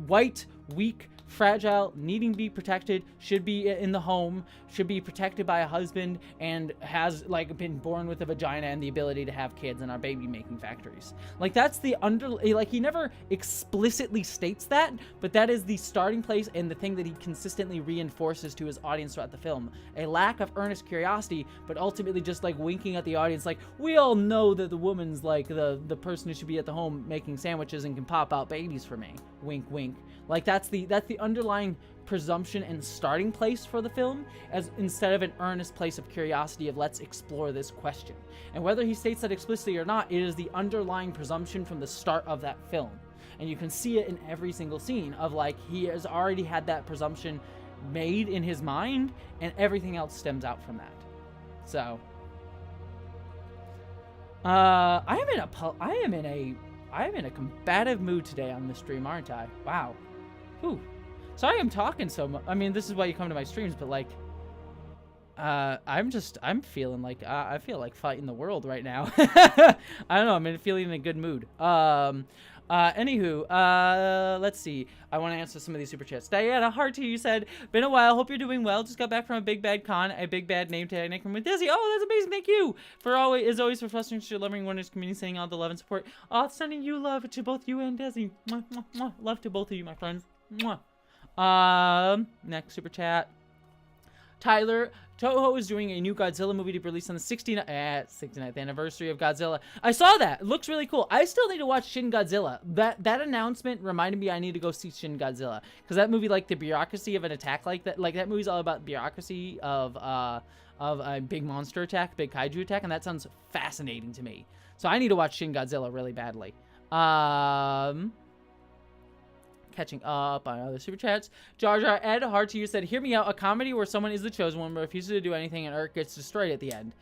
white, weak, fragile, needing to be protected, should be in the home, should be protected by a husband, and has like been born with a vagina and the ability to have kids and are baby making factories. Like that's the like he never explicitly states that, but that is the starting place and the thing that he consistently reinforces to his audience throughout the film. A lack of earnest curiosity, but ultimately just like winking at the audience like, we all know that the woman's like the person who should be at the home making sandwiches and can pop out babies for me. Wink wink. Like that's the underlying presumption and starting place for the film, as instead of an earnest place of curiosity of let's explore this question. And whether he states that explicitly or not, it is the underlying presumption from the start of that film. And you can see it in every single scene of like he has already had that presumption made in his mind, and everything else stems out from that. So I am in a combative mood today on this stream, aren't I? Wow. Whew. Sorry I'm talking so much. I mean, this is why you come to my streams, but like, I'm feeling like, I feel like fighting the world right now. I don't know, I'm feeling in a good mood. Anywho, let's see. I want to answer some of these super chats. Diana, heart to you, said, been a while, hope you're doing well. Just got back from a big bad con, a big bad name tag nickname with Jessie. Oh, that's amazing, thank you. For always, for fostering your loving wonders community, sending all the love and support. Oh, sending you love to both you and Jessie. Mwah, mwah, mwah. Love to both of you, my friends. Mwah. Next super chat. Tyler, Toho is doing a new Godzilla movie to be released on the 69th anniversary of Godzilla. I saw that. It looks really cool. I still need to watch Shin Godzilla. That announcement reminded me I need to go see Shin Godzilla. Because that movie, like, the bureaucracy of an attack like that movie's all about bureaucracy of a big monster attack, big kaiju attack, and that sounds fascinating to me. So I need to watch Shin Godzilla really badly. Catching up on other super chats. Jar Jar Ed, hard to you, said, hear me out, a comedy where someone is the chosen one but refuses to do anything and Earth gets destroyed at the end.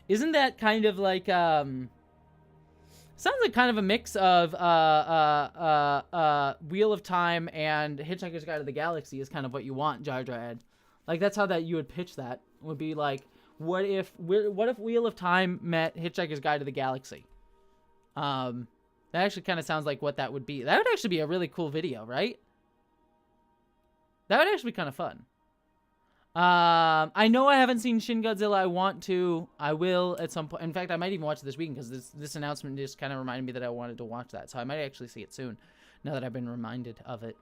Isn't that kind of like sounds like kind of a mix of Wheel of Time and Hitchhiker's Guide to the Galaxy is kind of what you want, Jar Jar Ed. Like that's how that you would pitch that. Would be like, what if Wheel of Time met Hitchhiker's Guide to the Galaxy? That actually kind of sounds like what that would be. That would actually be a really cool video, right? That would actually be kind of fun. I know I haven't seen Shin Godzilla. I want to. I will at some point. In fact, I might even watch it this weekend because this announcement just kind of reminded me that I wanted to watch that. So I might actually see it soon now that I've been reminded of it.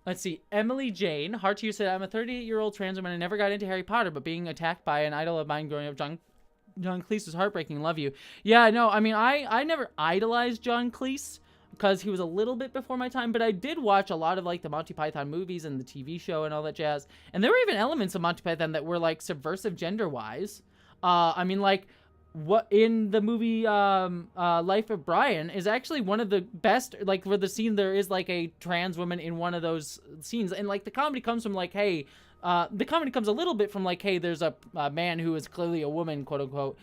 Let's see. Emily Jane, heart to you, said, I'm a 38-year-old trans woman and never got into Harry Potter, but being attacked by an idol of mine growing up, John Cleese was heartbreaking. Love you. Yeah, no, I mean, I never idolized John Cleese because he was a little bit before my time, but I did watch a lot of, like, the Monty Python movies and the TV show and all that jazz. And there were even elements of Monty Python that were, like, subversive gender-wise. I mean, like, what in the movie Life of Brian is actually one of the best, like, where the scene there is, like, a trans woman in one of those scenes. And, like, the comedy comes from, like, hey... the comedy comes a little bit from like, hey, there's a man who is clearly a woman, quote unquote,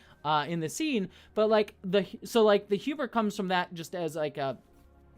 in the scene, but like the humor comes from that just as like a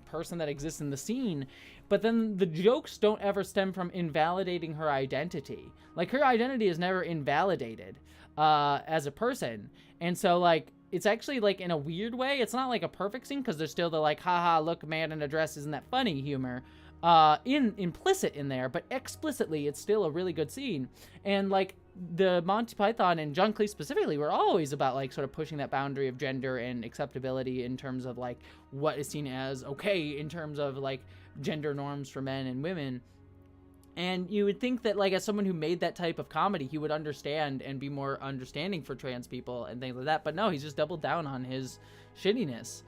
person that exists in the scene, but then the jokes don't ever stem from invalidating her identity. Like her identity is never invalidated as a person, and so like it's actually like in a weird way, it's not like a perfect scene because there's still the like, haha, look, man in a dress, isn't that funny humor. implicit in there, but explicitly it's still a really good scene. And like the Monty Python and John Cleese specifically were always about like sort of pushing that boundary of gender and acceptability in terms of like what is seen as okay in terms of like gender norms for men and women. And you would think that, like, as someone who made that type of comedy, he would understand and be more understanding for trans people and things like that. But no, he's just doubled down on his shittiness.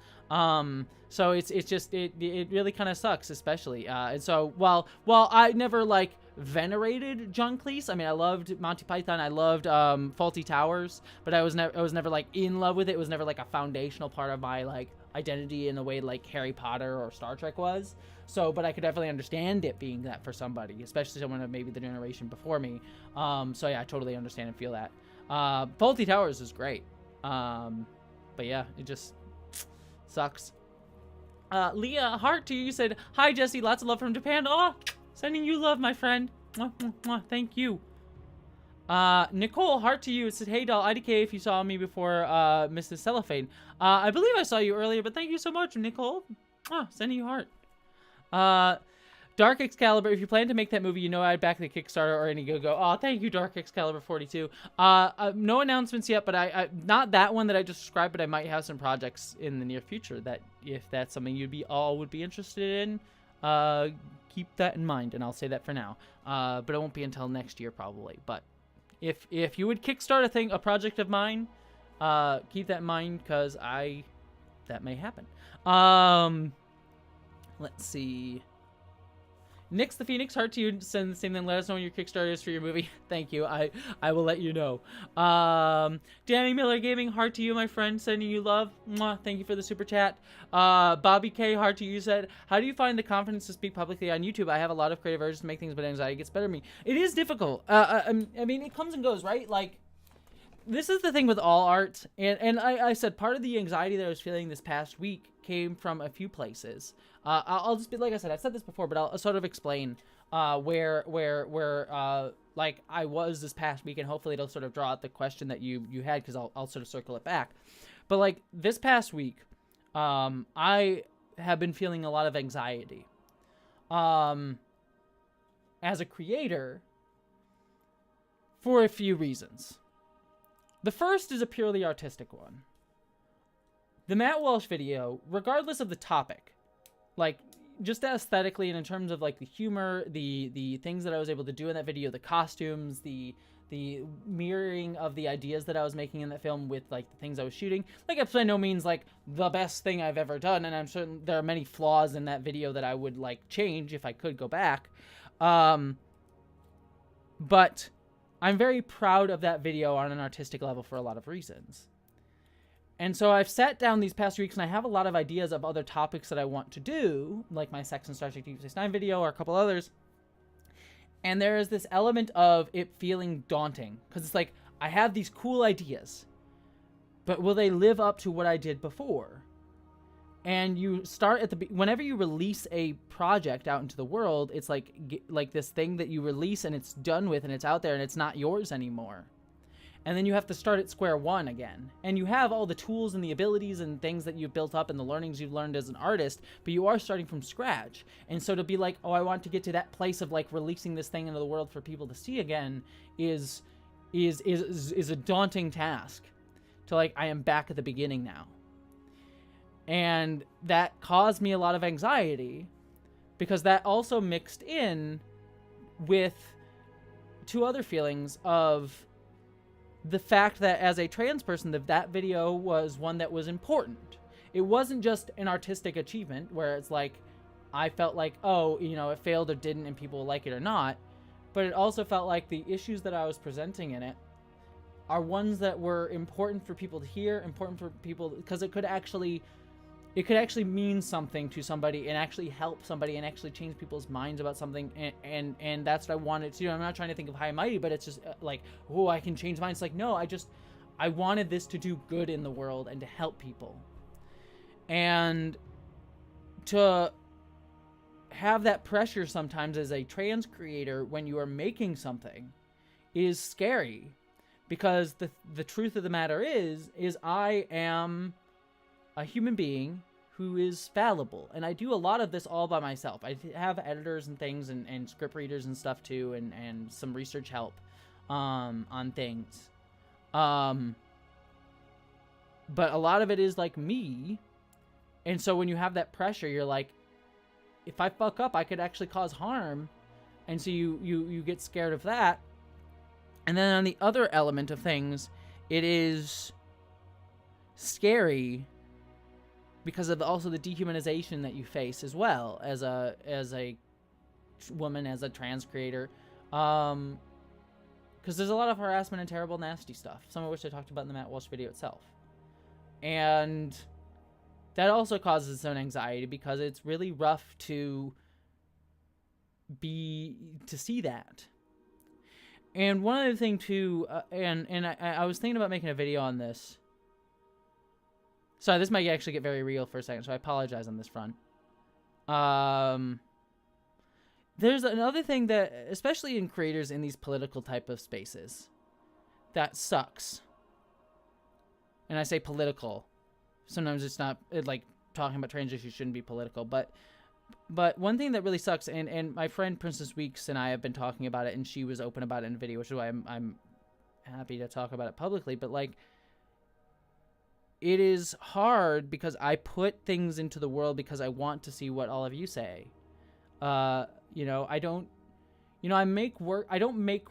So it's just, it really kind of sucks, especially. And so while I never, like, venerated John Cleese, I mean, I loved Monty Python, I loved Faulty Towers, but I was never, like, in love with it. It was never, like, a foundational part of my, like, identity in the way, like, Harry Potter or Star Trek was. So, but I could definitely understand it being that for somebody, especially someone of maybe the generation before me. So yeah, I totally understand and feel that. Faulty Towers is great. But yeah, it just sucks. Leah, heart to you. You said, hi, Jessie. Lots of love from Japan. Oh, sending you love, my friend. Mwah, mwah, mwah. Thank you. Nicole, heart to you. It said, hey, doll, IDK if you saw me before, Mrs. Cellophane. I believe I saw you earlier, but thank you so much, Nicole. Sending you heart. Dark Excalibur, if you plan to make that movie, you know I'd back the Kickstarter or Indiegogo. Oh, thank you, Dark Excalibur 42. No announcements yet, but I not that one that I just described, but I might have some projects in the near future that if that's something would be interested in, keep that in mind, and I'll say that for now. But it won't be until next year probably. But if you would kickstart a project of mine, keep that in mind, because that may happen. Let's see. Nix the Phoenix, heart to you. Send the same thing. Let us know when your Kickstarter is for your movie. Thank you. I will let you know. Danny Miller Gaming, heart to you, my friend. Sending you love. Mwah. Thank you for the super chat. Bobby K, heart to you. Said, how do you find the confidence to speak publicly on YouTube? I have a lot of creative urges to make things, but anxiety gets better than me. It is difficult. I mean, it comes and goes, right? Like, this is the thing with all art. And I said part of the anxiety that I was feeling this past week came from a few places. I'll just be, like I said, I've said this before, but I'll sort of explain where like I was this past week, and hopefully it'll sort of draw out the question that you had, because I'll sort of circle it back. But like this past week, I have been feeling a lot of anxiety. As a creator, for a few reasons. The first is a purely artistic one. The Matt Walsh video, regardless of the topic, like just aesthetically and in terms of like the humor, the things that I was able to do in that video, the costumes, the mirroring of the ideas that I was making in that film with like the things I was shooting, like it's by no means like the best thing I've ever done, and I'm certain there are many flaws in that video that I would like change if I could go back. But I'm very proud of that video on an artistic level for a lot of reasons. And so I've sat down these past weeks, and I have a lot of ideas of other topics that I want to do, like my Sex and Star Trek Deep Space Nine video or a couple others. And there is this element of it feeling daunting, because it's like, I have these cool ideas, but will they live up to what I did before? And you start at whenever you release a project out into the world, it's like this thing that you release and it's done with and it's out there and it's not yours anymore. And then you have to start at square one again. And you have all the tools and the abilities and things that you've built up and the learnings you've learned as an artist, but you are starting from scratch. And so to be like, oh, I want to get to that place of like releasing this thing into the world for people to see again is a daunting task. To like, I am back at the beginning now. And that caused me a lot of anxiety, because that also mixed in with two other feelings of the fact that as a trans person, that video was one that was important. It wasn't just an artistic achievement where it's like, I felt like, oh, you know, it failed or didn't and people like it or not. But it also felt like the issues that I was presenting in it are ones that were important for people to hear, important for people, because it could actually mean something to somebody and actually help somebody and actually change people's minds about something. And that's what I wanted to do. I'm not trying to think of high and mighty, but it's just like, oh, I can change minds. Like, no, I wanted this to do good in the world and to help people. And to have that pressure sometimes as a trans creator when you are making something is scary, because the truth of the matter is I am a human being who is fallible, and I do a lot of this all by myself. I have editors and things, and script readers and stuff too, and some research help on things. But a lot of it is like me, and so when you have that pressure, you're like, if I fuck up, I could actually cause harm, and so you get scared of that. And then on the other element of things, it is scary because of also the dehumanization that you face as well as a woman, as a trans creator, because there's a lot of harassment and terrible, nasty stuff, some of which I talked about in the Matt Walsh video itself, and that also causes some anxiety because it's really rough to see that. And one other thing too, and I was thinking about making a video on this. Sorry, this might actually get very real for a second, so I apologize on this front. There's another thing that, especially in creators in these political type of spaces, that sucks. And I say political. Sometimes it's not, like, talking about trans issues shouldn't be political, but one thing that really sucks, and my friend Princess Weeks and I have been talking about it, and she was open about it in a video, which is why I'm happy to talk about it publicly, but, like, it is hard because I put things into the world because I want to see what all of you say. You know, I don't, you know, I make work, I don't make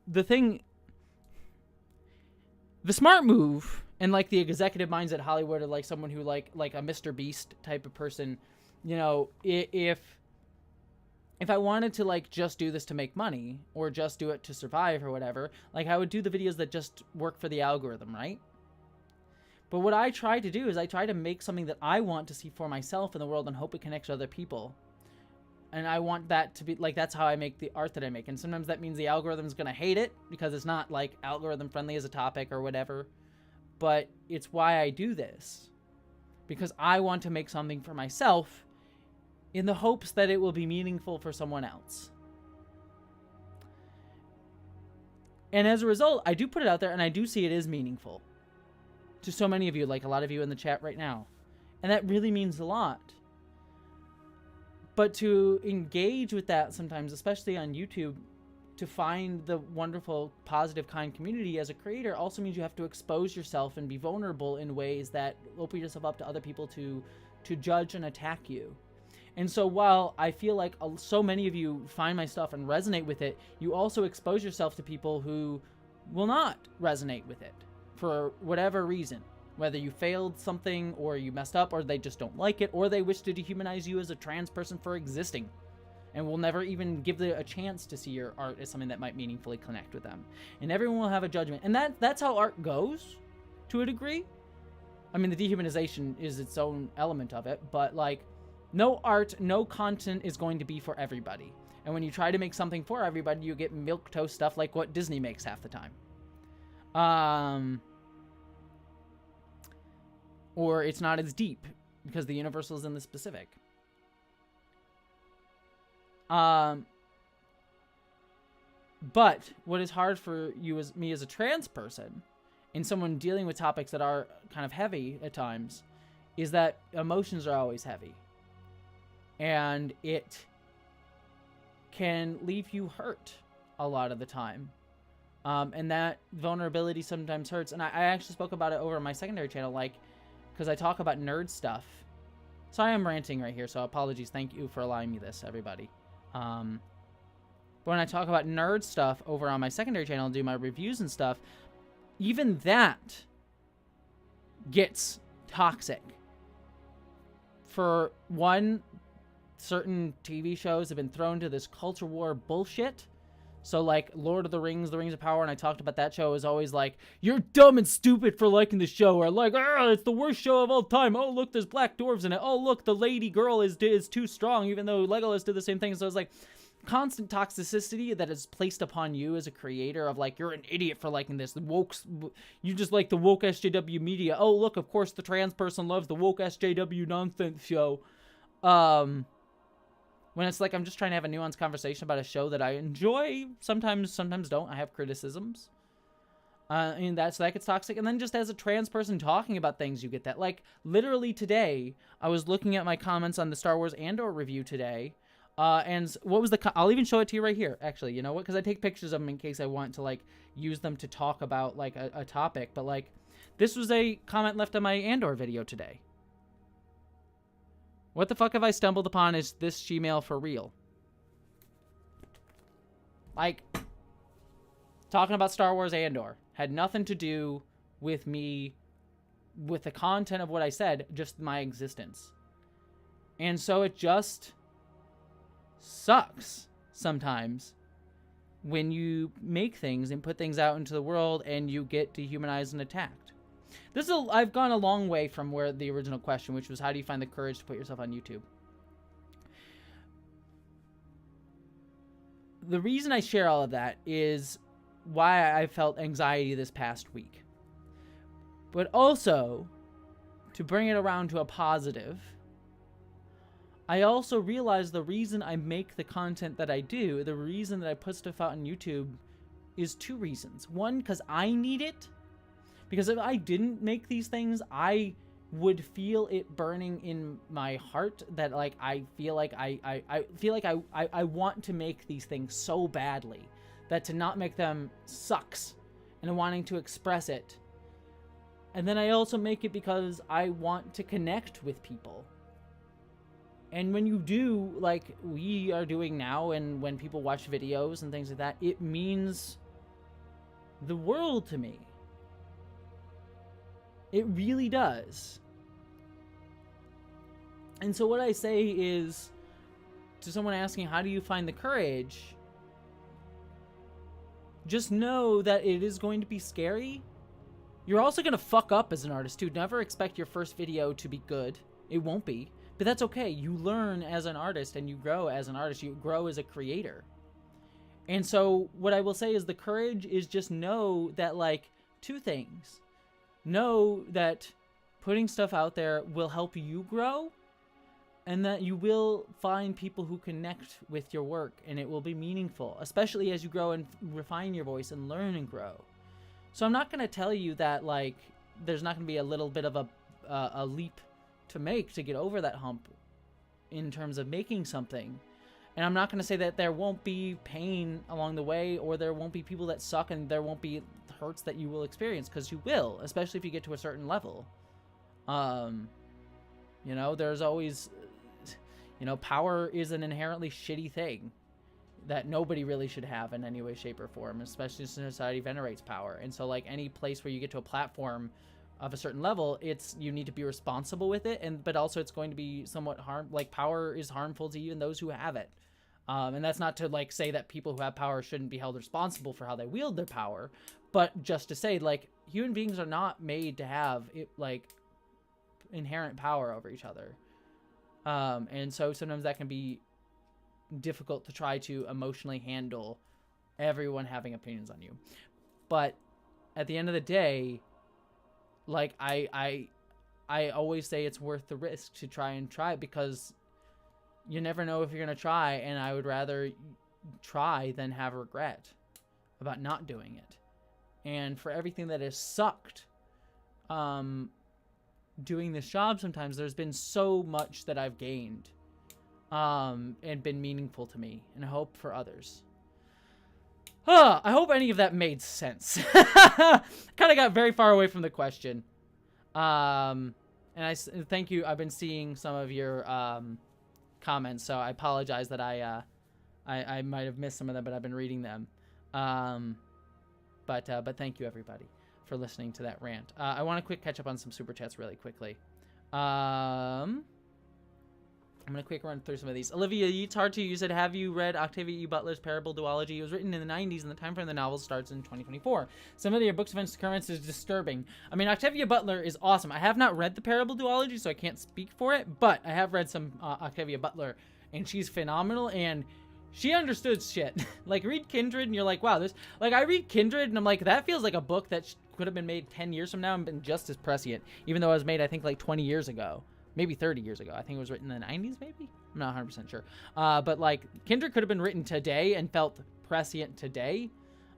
the thing, the smart move, and like the executive minds at Hollywood, or like someone who like a Mr. Beast type of person, you know, if I wanted to like just do this to make money or just do it to survive or whatever, like I would do the videos that just work for the algorithm, right? But what I try to do is I try to make something that I want to see for myself in the world and hope it connects to other people. And I want that to be, like, that's how I make the art that I make. And sometimes that means the algorithm's going to hate it because it's not, like, algorithm friendly as a topic or whatever. But it's why I do this. Because I want to make something for myself in the hopes that it will be meaningful for someone else. And as a result, I do put it out there and I do see it is meaningful to so many of you, like a lot of you in the chat right now. And that really means a lot. But to engage with that sometimes, especially on YouTube, to find the wonderful, positive, kind community as a creator also means you have to expose yourself and be vulnerable in ways that open yourself up to other people to judge and attack you. And so while I feel like so many of you find my stuff and resonate with it, you also expose yourself to people who will not resonate with it for whatever reason. Whether you failed something, or you messed up, or they just don't like it, or they wish to dehumanize you as a trans person for existing, and will never even give a chance to see your art as something that might meaningfully connect with them. And everyone will have a judgment. And that's how art goes, to a degree. I mean, the dehumanization is its own element of it, but, like, no art, no content is going to be for everybody. And when you try to make something for everybody, you get milquetoast stuff like what Disney makes half the time. Or it's not as deep because the universal is in the specific. But what is hard for you as me as a trans person, and someone dealing with topics that are kind of heavy at times, is that emotions are always heavy. And it can leave you hurt a lot of the time. And that vulnerability sometimes hurts. And I actually spoke about it over on my secondary channel, like, because I talk about nerd stuff. Sorry, I'm ranting right here, so apologies. Thank you for allowing me this, everybody. But when I talk about nerd stuff over on my secondary channel and do my reviews and stuff, even that gets toxic. For one, certain TV shows have been thrown to this culture war bullshit. So, like, Lord of the Rings of Power, and I talked about that show, is always like, you're dumb and stupid for liking the show, or like, it's the worst show of all time. Oh, look, there's black dwarves in it. Oh, look, the lady girl is too strong, even though Legolas did the same thing. So it's like constant toxicity that is placed upon you as a creator of, like, you're an idiot for liking this. The wokes, you just like the woke SJW media. Oh, look, of course the trans person loves the woke SJW nonsense show. When it's like I'm just trying to have a nuanced conversation about a show that I enjoy, sometimes don't. I have criticisms. And so that gets toxic. And then just as a trans person talking about things, you get that. Like, literally today, I was looking at my comments on the Star Wars Andor review today. And what was I'll even show it to you right here, actually. You know what? Because I take pictures of them in case I want to, like, use them to talk about, like, a topic. But, like, this was a comment left on my Andor video today. What the fuck have I stumbled upon? Is this Gmail for real? Like, talking about Star Wars Andor had nothing to do with me, with the content of what I said, just my existence. And so it just sucks sometimes when you make things and put things out into the world and you get dehumanized and attacked. I've gone a long way from where the original question, which was how do you find the courage to put yourself on YouTube? The reason I share all of that is why I felt anxiety this past week. But also, to bring it around to a positive, I also realized the reason I make the content that I do, the reason that I put stuff out on YouTube, is two reasons. One, because I need it. Because if I didn't make these things, I would feel it burning in my heart that, like, I feel like I want to make these things so badly that to not make them sucks, and wanting to express it. And then I also make it because I want to connect with people. And when you do, like we are doing now, and when people watch videos and things like that, it means the world to me. It really does. And so what I say is, to someone asking, how do you find the courage? Just know that it is going to be scary. You're also going to fuck up as an artist too. Never expect your first video to be good. It won't be. But that's okay. You learn as an artist and you grow as an artist. You grow as a creator. And so what I will say is the courage is just know that, like, two things. Know that putting stuff out there will help you grow, and that you will find people who connect with your work, and it will be meaningful, especially as you grow and refine your voice and learn and grow. So I'm not going to tell you that, like, there's not going to be a little bit of a leap to make to get over that hump in terms of making something. And I'm not going to say that there won't be pain along the way, or there won't be people that suck, and there won't be hurts that you will experience, because you will, especially if you get to a certain level. You know, there's always, you know, power is an inherently shitty thing that nobody really should have in any way, shape, or form, especially since society venerates power. And so, like, any place where you get to a platform of a certain level, you need to be responsible with it, but also it's going to be somewhat power is harmful to even those who have it. And that's not to, like, say that people who have power shouldn't be held responsible for how they wield their power, but just to say, like, human beings are not made to have inherent power over each other. And so sometimes that can be difficult to try to emotionally handle everyone having opinions on you. But at the end of the day, like, I always say it's worth the risk to try it, because you never know if you're going to try, and I would rather try than have regret about not doing it. And for everything that has sucked doing this job, sometimes there's been so much that I've gained and been meaningful to me, and I hope for others. I hope any of that made sense. Kind of got very far away from the question. And I thank you. I've been seeing some of your comments, so I apologize that I might have missed some of them, but I've been reading them. But thank you, everybody, for listening to that rant. I want to quick catch up on some super chats really quickly. I'm going to quick run through some of these. Olivia, it's hard to. You said, have you read Octavia E. Butler's Parable Duology? It was written in the 90s, and the time frame of the novel starts in 2024. Some of your books' events occurrence is disturbing. I mean, Octavia Butler is awesome. I have not read the Parable Duology, so I can't speak for it, but I have read some Octavia Butler, and she's phenomenal, and she understood shit. Like, read Kindred, and you're like, wow, this... Like, I read Kindred, and I'm like, that feels like a book that could have been made 10 years from now and been just as prescient, even though it was made, I think, like 20 years ago. Maybe 30 years ago. I think it was written in the 90s, maybe? I'm not 100% sure. But, like, Kindred could have been written today and felt prescient today.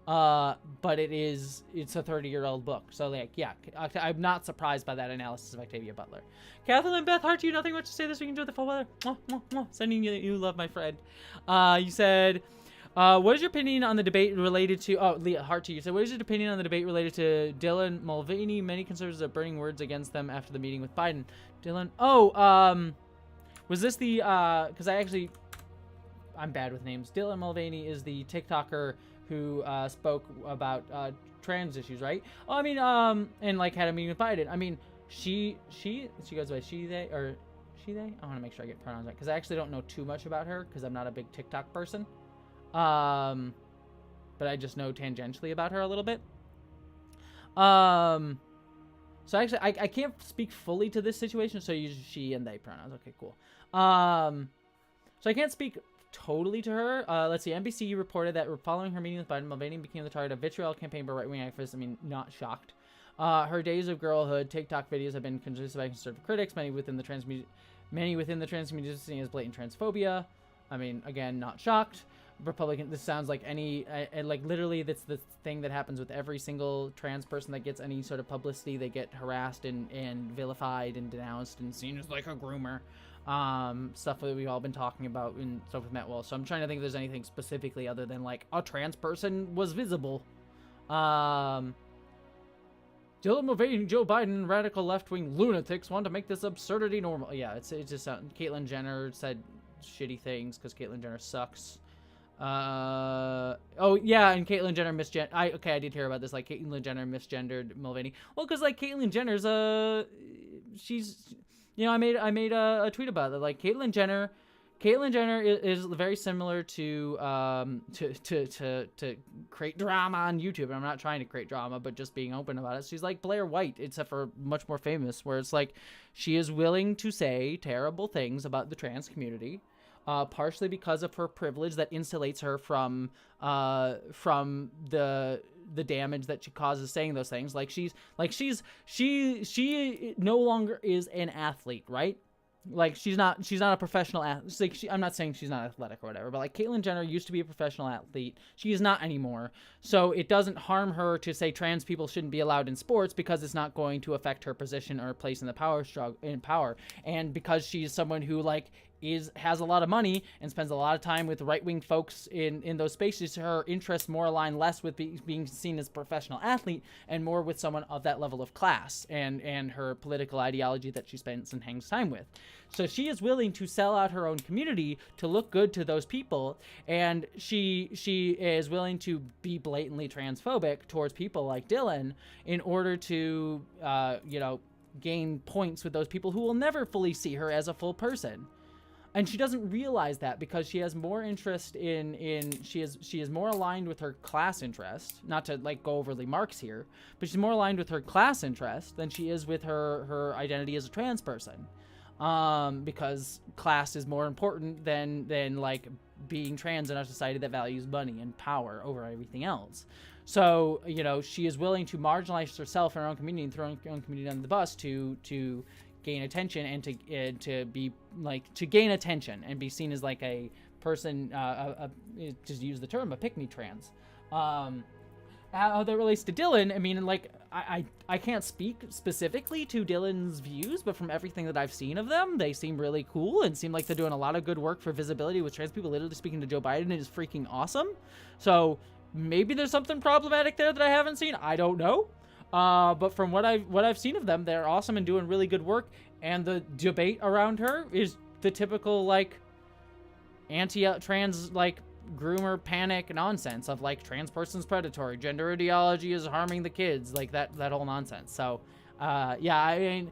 But it's a 30-year-old book. So, like, yeah, I'm not surprised by that analysis of Octavia Butler. Kathleen and Beth, heart to you. Nothing much to say this week. Enjoy the fall weather. Mwah, mwah, mwah. Sending you love, my friend. You said, what is your opinion on the debate related to... Oh, Leah, heart to you. So, what is your opinion on the debate related to Dylan Mulvaney? Many conservatives are burning words against them after the meeting with Biden. Dylan... Oh, was this the... Because I'm bad with names. Dylan Mulvaney is the TikToker who spoke about trans issues, right? Oh, I mean, and like had a meeting with Biden. I mean, she goes by she, they, or she, they? I want to make sure I get pronouns right, because I actually don't know too much about her, because I'm not a big TikTok person. But I just know tangentially about her a little bit. So actually, I can't speak fully to this situation, so use she and they pronouns. Okay, cool. So I can't speak totally to her. Let's see. NBC reported that following her meeting with Biden, Mulvaney became the target of vitriol campaign by right-wing activists. I mean, not shocked. Her days of girlhood TikTok videos have been considered by conservative critics. Many within the trans community see as blatant transphobia. I mean, again, not shocked. Republican. This sounds like like literally that's the thing that happens with every single trans person that gets any sort of publicity. They get harassed and vilified and denounced and seen as like a groomer. Stuff that we've all been talking about and stuff with Matt Walsh. So I'm trying to think if there's anything specifically other than like a trans person was visible. Dylan Mulvaney, Joe Biden, radical left-wing lunatics want to make this absurdity normal. Yeah, it's just Caitlyn Jenner said shitty things because Caitlyn Jenner sucks. Oh yeah, and Caitlyn Jenner I did hear about this. Like Caitlyn Jenner misgendered Mulvaney. Well, because like Caitlyn Jenner's she's. You know, I made a tweet about it. Like Caitlyn Jenner is very similar to create drama on YouTube. And I'm not trying to create drama, but just being open about it. She's like Blair White, except for much more famous, where it's like she is willing to say terrible things about the trans community, partially because of her privilege that insulates her from the damage that she causes saying those things. She no longer is an athlete, right? Like she's not a professional athlete. Like I'm not saying she's not athletic or whatever, but like Caitlyn Jenner used to be a professional athlete. She is not anymore. So it doesn't harm her to say trans people shouldn't be allowed in sports because it's not going to affect her position or place in the power. And because she's someone who like has a lot of money and spends a lot of time with right-wing folks in those spaces, her interests more align less with being seen as a professional athlete and more with someone of that level of class and her political ideology that she spends and hangs time with. So she is willing to sell out her own community to look good to those people, and she is willing to be blatantly transphobic towards people like Dylan in order to gain points with those people who will never fully see her as a full person. And she doesn't realize that because she has more interest she is more aligned with her class interest, not to like go overly Marx here, but she's more aligned with her class interest than she is with her identity as a trans person. Because class is more important than like being trans in a society that values money and power over everything else. So, she is willing to marginalize herself and her own community and throw her own community under the bus to gain attention and to be like to gain attention and be seen as like a person, to use the term, a pick-me trans. How that relates to Dylan, I mean, like I can't speak specifically to Dylan's views, but from everything that I've seen of them, they seem really cool and seem like they're doing a lot of good work for visibility with trans people. Literally speaking to Joe Biden is freaking awesome. So maybe there's something problematic there that I haven't seen. I don't know. But from what I've seen of them, they're awesome and doing really good work. And the debate around her is the typical like anti-trans like groomer panic nonsense of like trans person's predatory, gender ideology is harming the kids, like that whole nonsense. So, yeah, I mean,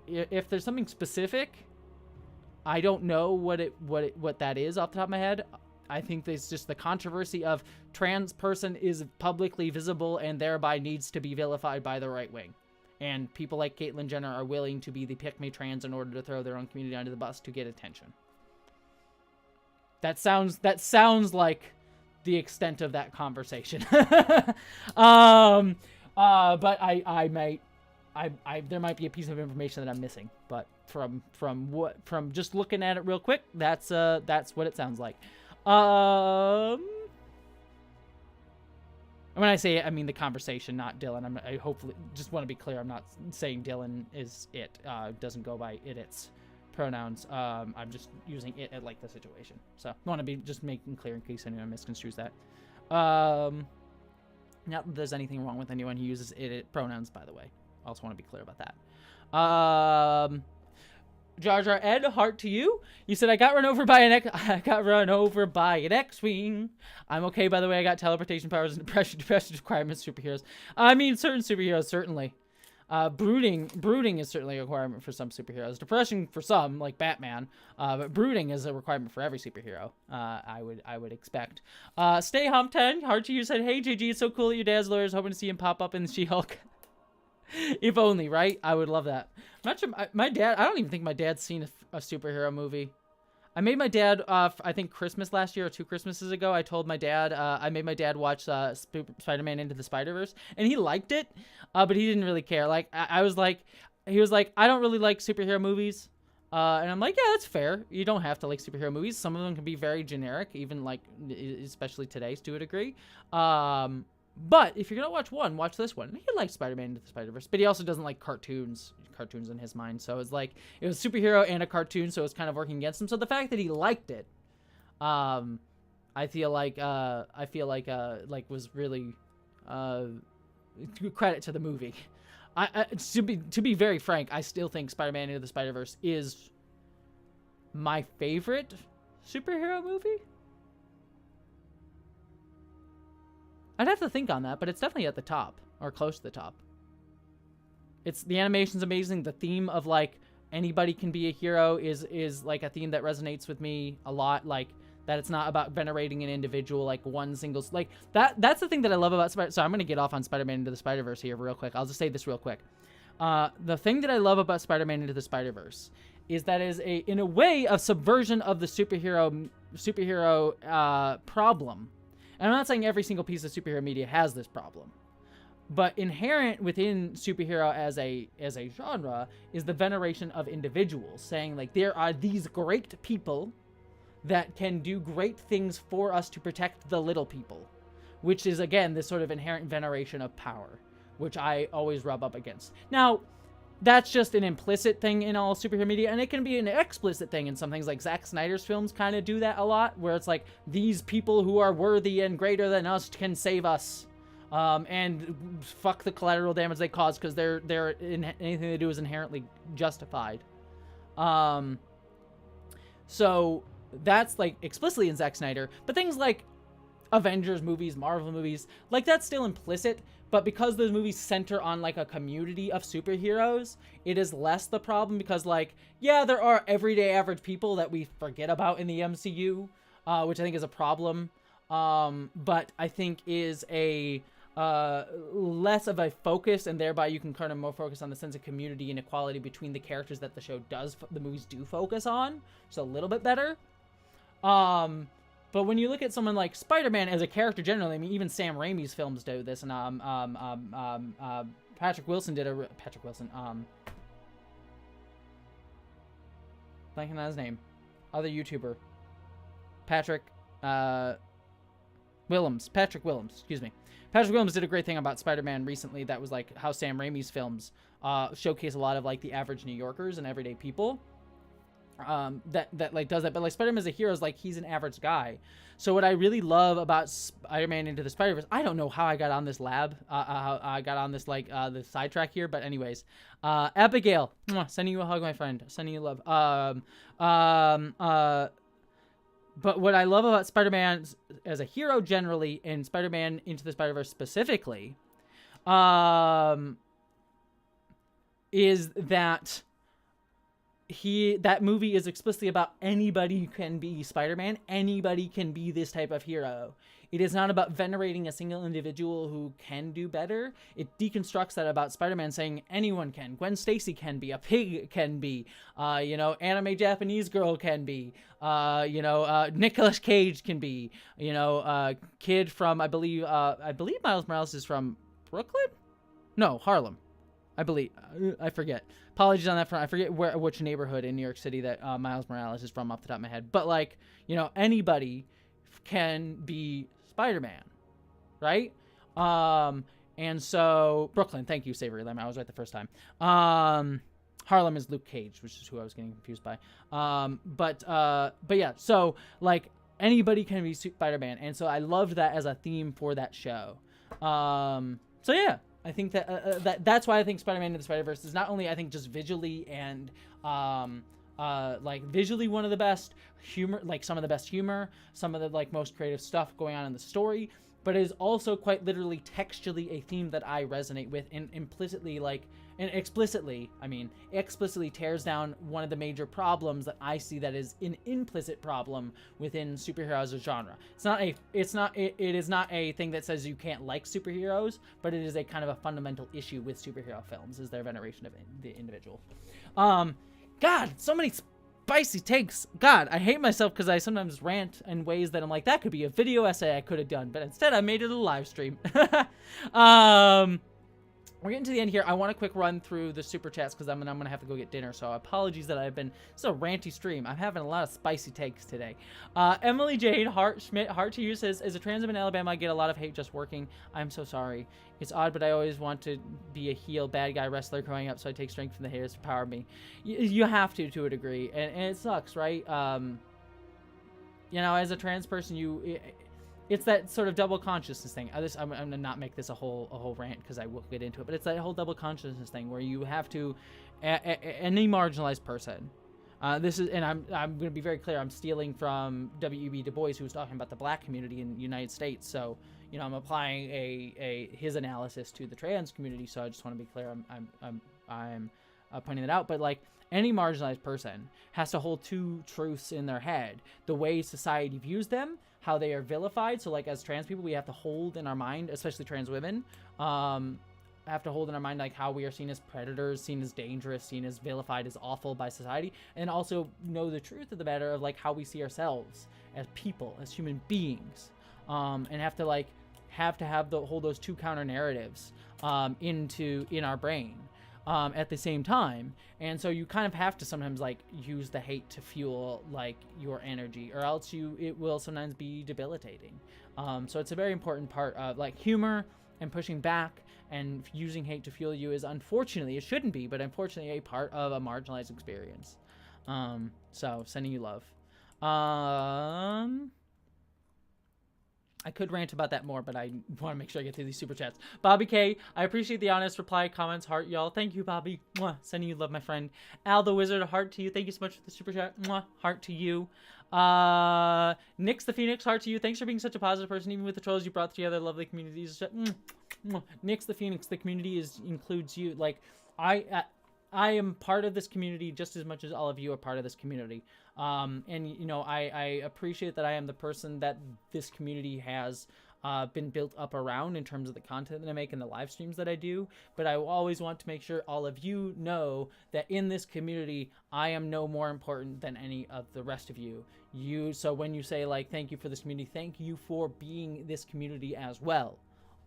if there's something specific, I don't know what that is off the top of my head. I think there's just the controversy of trans person is publicly visible and thereby needs to be vilified by the right wing. And people like Caitlyn Jenner are willing to be the pick-me trans in order to throw their own community under the bus to get attention. That sounds like the extent of that conversation. But I there might be a piece of information that I'm missing. But from just looking at it real quick, that's what it sounds like. And when I say it, I mean the conversation, not Dylan. I hopefully just want to be clear. I'm not saying Dylan is it. Doesn't go by its pronouns. I'm just using it at like the situation. So I want to be just making clear in case anyone misconstrues that. Not that there's anything wrong with anyone who uses it pronouns, by the way. I also want to be clear about that. Jar Jar Ed, heart to you. You said I got run over by an X-wing. I'm okay, by the way. I got teleportation powers and depression requirements. Superheroes. I mean, certain superheroes certainly. Brooding is certainly a requirement for some superheroes. Depression for some, like Batman. But brooding is a requirement for every superhero. I would expect. Stay Hump 10. Heart to you said, hey JG, it's so cool that your dad's lawyer is hoping to see him pop up in the She-Hulk. If only, right? I would love that. I'm not sure, my dad, I don't even think my dad's seen a superhero movie. I made my dad, I think Christmas last year or 2 Christmases ago, I told my dad, I made my dad watch Spider-Man Into the Spider-Verse, and he liked it, but he didn't really care. Like, he was like, I don't really like superhero movies. And I'm like, yeah, that's fair. You don't have to like superhero movies. Some of them can be very generic, even like, especially today's to a degree. But if you're gonna watch one, watch this one. He likes Spider-Man Into the Spider-Verse, but he also doesn't like cartoons in his mind. So it's like, it was superhero and a cartoon, so it's kind of working against him. So the fact that he liked it, I feel like was really credit to the movie. To be very frank, I still think Spider-Man Into the Spider-Verse is my favorite superhero movie. I'd have to think on that, but it's definitely at the top, or close to the top. The animation's amazing. The theme of, like, anybody can be a hero is like, a theme that resonates with me a lot. Like, that it's not about venerating an individual, like, one single... Like, that's the thing that I love about Spider... So I'm going to get off on Spider-Man Into the Spider-Verse here real quick. I'll just say this real quick. The thing that I love about Spider-Man Into the Spider-Verse is that is in a way, a subversion of the superhero problem. And I'm not saying every single piece of superhero media has this problem, but inherent within superhero as a genre is the veneration of individuals, saying like, there are these great people that can do great things for us to protect the little people, which is again this sort of inherent veneration of power, which I always rub up against. Now, that's just an implicit thing in all superhero media, and it can be an explicit thing in some things, like Zack Snyder's films kind of do that a lot, where it's like, these people who are worthy and greater than us can save us, and fuck the collateral damage they cause, because anything they do is inherently justified. So that's like explicitly in Zack Snyder, but things like Avengers movies, Marvel movies, like, that's still implicit. But because those movies center on, like, a community of superheroes, it is less the problem because, like, yeah, there are everyday average people that we forget about in the MCU, which I think is a problem. But I think is a less of a focus, and thereby you can kind of more focus on the sense of community and equality between the characters that the movies do focus on. So a little bit better. But when you look at someone like Spider-Man as a character generally, I mean, even Sam Raimi's films do this, and Patrick Wilson, blanking on his name, other YouTuber, Patrick Willems, excuse me. Patrick Willems did a great thing about Spider-Man recently that was like how Sam Raimi's films showcase a lot of like the average New Yorkers and everyday people. That like does that, but like Spider-Man as a hero is like, he's an average guy. So what I really love about Spider-Man Into the Spider-Verse, I don't know how I got on this how I got on this like the sidetrack here, but anyways, Abigail, sending you a hug, my friend, sending you love. But what I love about Spider-Man as a hero generally, and Spider-Man Into the Spider-Verse specifically, is that that movie is explicitly about anybody can be Spider-Man. Anybody can be this type of hero. It is not about venerating a single individual who can do better. It deconstructs that about Spider-Man, saying anyone can. Gwen Stacy can be. A pig can be. Anime Japanese girl can be. Nicolas Cage can be. Kid from, I believe Miles Morales is from Brooklyn? No, Harlem. I believe. I forget. Apologies on that front. I forget which neighborhood in New York City that Miles Morales is from off the top of my head. But, like, anybody can be Spider-Man, right? And so Brooklyn, thank you, Savory Lemon. I was right the first time. Harlem is Luke Cage, which is who I was getting confused by. But yeah, so like anybody can be Spider-Man, and so I loved that as a theme for that show. So yeah, I think that that's why I think Spider-Man Into the Spider-Verse is not only, I think, just visually and like visually one of the best, humor, like some of the best humor, some of the like most creative stuff going on in the story, but it is also quite literally textually a theme that I resonate with, and implicitly explicitly tears down one of the major problems that I see that is an implicit problem within superheroes as a genre. It is not a thing that says you can't like superheroes, but it is a kind of a fundamental issue with superhero films, is their veneration of the individual. God, so many spicy takes. God, I hate myself because I sometimes rant in ways that I'm like, that could be a video essay I could have done, but instead I made it a live stream. We're getting to the end here. I want a quick run through the super chats because I'm gonna have to go get dinner. So apologies that it's a ranty stream. I'm having a lot of spicy takes today. Emily Jane Schmidt to you says, as a trans woman in Alabama, I get a lot of hate just working. I'm so sorry. It's odd, but I always want to be a heel bad guy wrestler growing up, so I take strength from the haters to power me. You have to a degree, and it sucks, right? You know, as a trans person, it's that sort of double consciousness thing. I'm gonna not make this a whole rant because I will get into it, but it's that whole double consciousness thing where you have to, any marginalized person. I'm gonna be very clear. I'm stealing from W.E.B. Du Bois, who was talking about the black community in the United States. So, you know, I'm applying his analysis to the trans community. So I just want to be clear. I'm pointing that out. But like, any marginalized person has to hold two truths in their head: the way society views them, how they are vilified. So like, as trans people, we have to hold in our mind, especially trans women, have to hold in our mind like how we are seen as predators, seen as dangerous, seen as vilified, as awful by society, and also know the truth of the matter of like how we see ourselves as people, as human beings, and have to hold those two counter narratives in our brain at the same time. And so you kind of have to sometimes like use the hate to fuel like your energy, or else it will sometimes be debilitating. So it's a very important part of like humor and pushing back and using hate to fuel you is, unfortunately, it shouldn't be, but unfortunately a part of a marginalized experience. So sending you love. I could rant about that more, but I want to make sure I get through these super chats. Bobby K, I appreciate the honest reply, comments, heart, y'all. Thank you, Bobby. Mwah. Sending you love, my friend. Al the Wizard, a heart to you. Thank you so much for the super chat. Mwah. Heart to you. Nix the Phoenix, heart to you. Thanks for being such a positive person, even with the trolls you brought together. Lovely communities. Nix the Phoenix, the community includes you. Like, I am part of this community just as much as all of you are part of this community. And, you know, I appreciate that I am the person that this community has been built up around in terms of the content that I make and the live streams that I do. But I always want to make sure all of you know that in this community, I am no more important than any of the rest of you. So when you say, like, thank you for this community, thank you for being this community as well.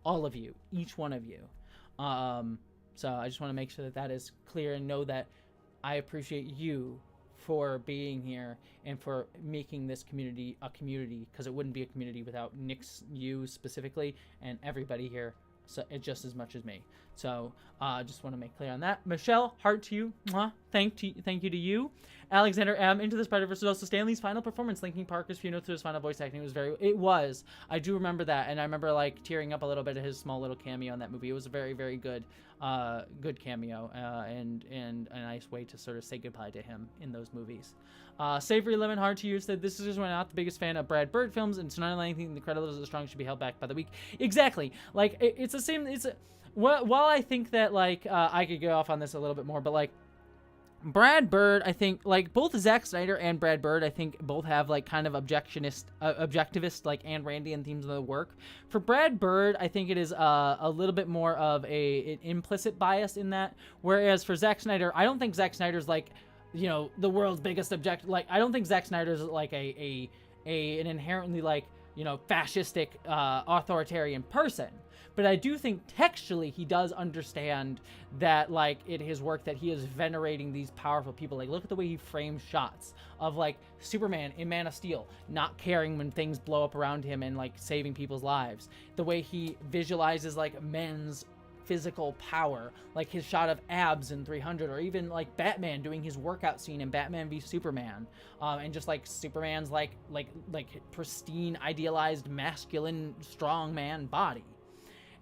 All of you, each one of you. So I just want to make sure that is clear and know that I appreciate you for being here and for making this community a community, because it wouldn't be a community without Nix, you specifically, and everybody here, so just as much as me. So just want to make clear on that. Michelle, heart to you. Mwah. Thank you to you. Alexander M, Into the Spider-Verse was also Stanley's final performance. Linking Parker's funeral to his final voice acting was I do remember that, and I remember like tearing up a little bit at his small little cameo in that movie. It was a very, very good cameo, and a nice way to sort of say goodbye to him in those movies. Savory Lemon Heart to you said, this is just when I'm not the biggest fan of Brad Bird films, and it's not anything the credit is strong should be held back by the weak. Exactly. Like, it's the same. While I think that like I could go off on this a little bit more, but like Brad Bird, I think like both Zack Snyder and Brad Bird, I think both have like kind of objectivist like Ayn Randian themes of the work. For Brad Bird, I think it is a little bit more of an implicit bias in that, whereas for Zack Snyder, I don't think Zack Snyder's like, you know, the world's biggest object. Like, I don't think Zack Snyder's like an inherently like fascistic, authoritarian person. But I do think textually he does understand that, like, in his work, that he is venerating these powerful people. Like, look at the way he frames shots of, like, Superman in Man of Steel not caring when things blow up around him and, like, saving people's lives. The way he visualizes, like, men's physical power, like his shot of abs in 300, or even like Batman doing his workout scene in Batman v Superman, and just like Superman's like pristine, idealized, masculine, strong man body.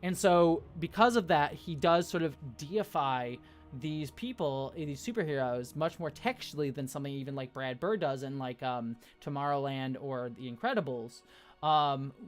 And so because of that, he does sort of deify these people, these superheroes, much more textually than something even like Brad Bird does in like Tomorrowland or The Incredibles,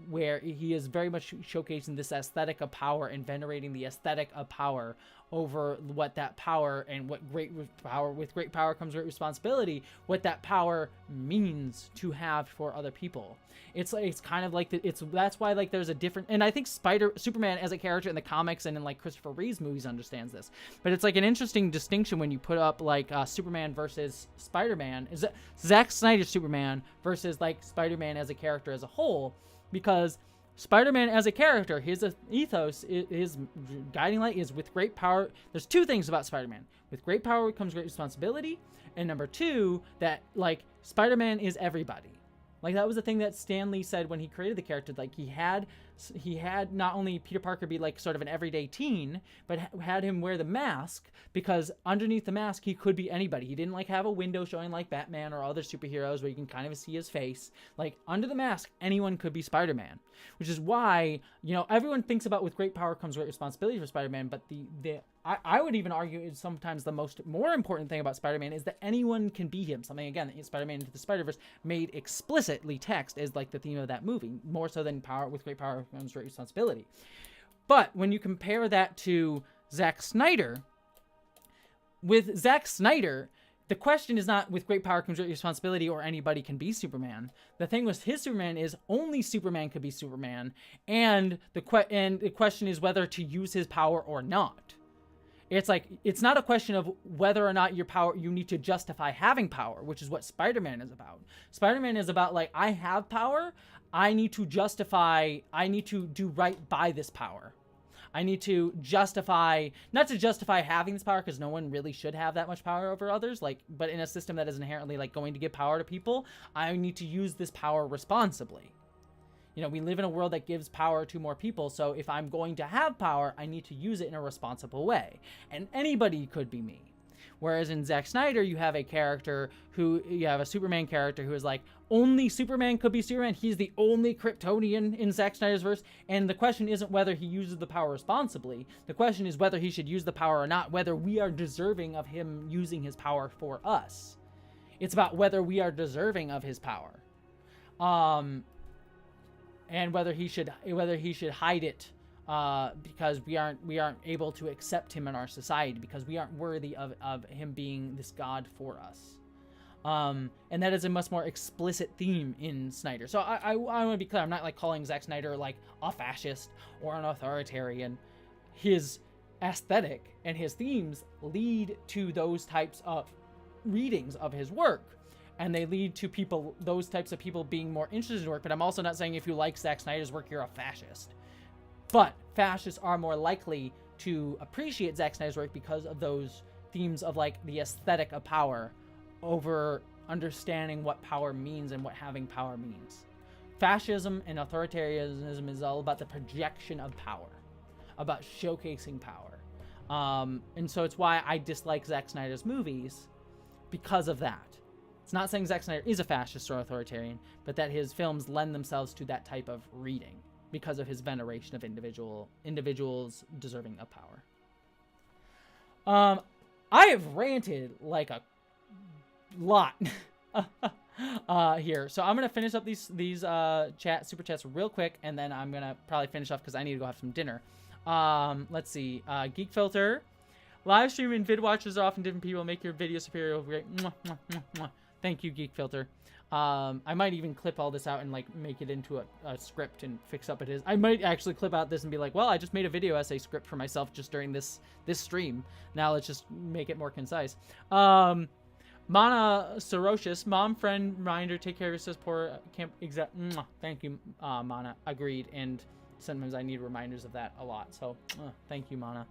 where he is very much showcasing this aesthetic of power and venerating the aesthetic of power over what that power, and what with great power comes great responsibility, what that power means to have for other people. It's kind of like that's why like there's a different, and I think Superman as a character in the comics and in like Christopher Reeve's movies understands this, but it's like an interesting distinction when you put up like Superman versus Spider-Man, is Zack Snyder's Superman versus like Spider-Man as a character as a whole, because Spider-Man as a character, his ethos, his guiding light is with great power. There's two things about Spider-Man. With great power comes great responsibility. And number two, that like Spider-Man is everybody. Like that was the thing that Stan Lee said when he created the character. Like he had not only Peter Parker be like sort of an everyday teen, but had him wear the mask, because underneath the mask he could be anybody. He didn't like have a window showing like Batman or other superheroes where you can kind of see his face. Like under the mask, anyone could be Spider-Man, which is why, everyone thinks about with great power comes great responsibility for Spider-Man, but I would even argue is sometimes the more important thing about Spider-Man is that anyone can be him. Something, again, that Spider-Man Into the Spider-Verse made explicitly text is like the theme of that movie, more so than with great power comes great responsibility. But when you compare that to Zack Snyder, with Zack Snyder, the question is not with great power comes great responsibility or anybody can be Superman. The thing with his Superman is only Superman could be Superman, and the question is whether to use his power or not. It's like, it's not a question of whether or not you need to justify having power, which is what Spider-Man is about. Spider-Man is about like, I have power, I need to do right by this power. I need to justify, not to justify having this power, because no one really should have that much power over others, but in a system that is inherently like going to give power to people, I need to use this power responsibly. We live in a world that gives power to more people, so if I'm going to have power, I need to use it in a responsible way. And anybody could be me. Whereas in Zack Snyder, you have a Superman character who is like, only Superman could be Superman. He's the only Kryptonian in Zack Snyder's verse. And the question isn't whether he uses the power responsibly. The question is whether he should use the power or not, whether we are deserving of him using his power for us. It's about whether we are deserving of his power. And whether he should hide it, because we aren't able to accept him in our society, because we aren't worthy of him being this god for us. And that is a much more explicit theme in Snyder. So I want to be clear. I'm not like calling Zack Snyder like a fascist or an authoritarian. His aesthetic and his themes lead to those types of readings of his work. And they lead to those types of people being more interested in work. But I'm also not saying if you like Zack Snyder's work, you're a fascist. But fascists are more likely to appreciate Zack Snyder's work because of those themes of like the aesthetic of power over understanding what power means and what having power means. Fascism and authoritarianism is all about the projection of power, about showcasing power. And so it's why I dislike Zack Snyder's movies, because of that. It's not saying Zack Snyder is a fascist or authoritarian, but that his films lend themselves to that type of reading because of his veneration of individuals deserving of power. I have ranted like a lot here, so I'm gonna finish up these super chats real quick, and then I'm gonna probably finish off because I need to go have some dinner. Let's see. Geek Filter. Live stream and vid watchers are often different people. Make your video superior. Great. Mwah, mwah, mwah, mwah. Thank you, Geek Filter. I might even clip all this out and like make it into a script and fix up it is. I might actually clip out this and be like, well, I just made a video essay script for myself just during this stream. Now let's just make it more concise. Mana Sorocious, mom, friend, reminder, take care of your sis, poor, can't, thank you, Mana, agreed, and sometimes I need reminders of that a lot, so, thank you, Mana.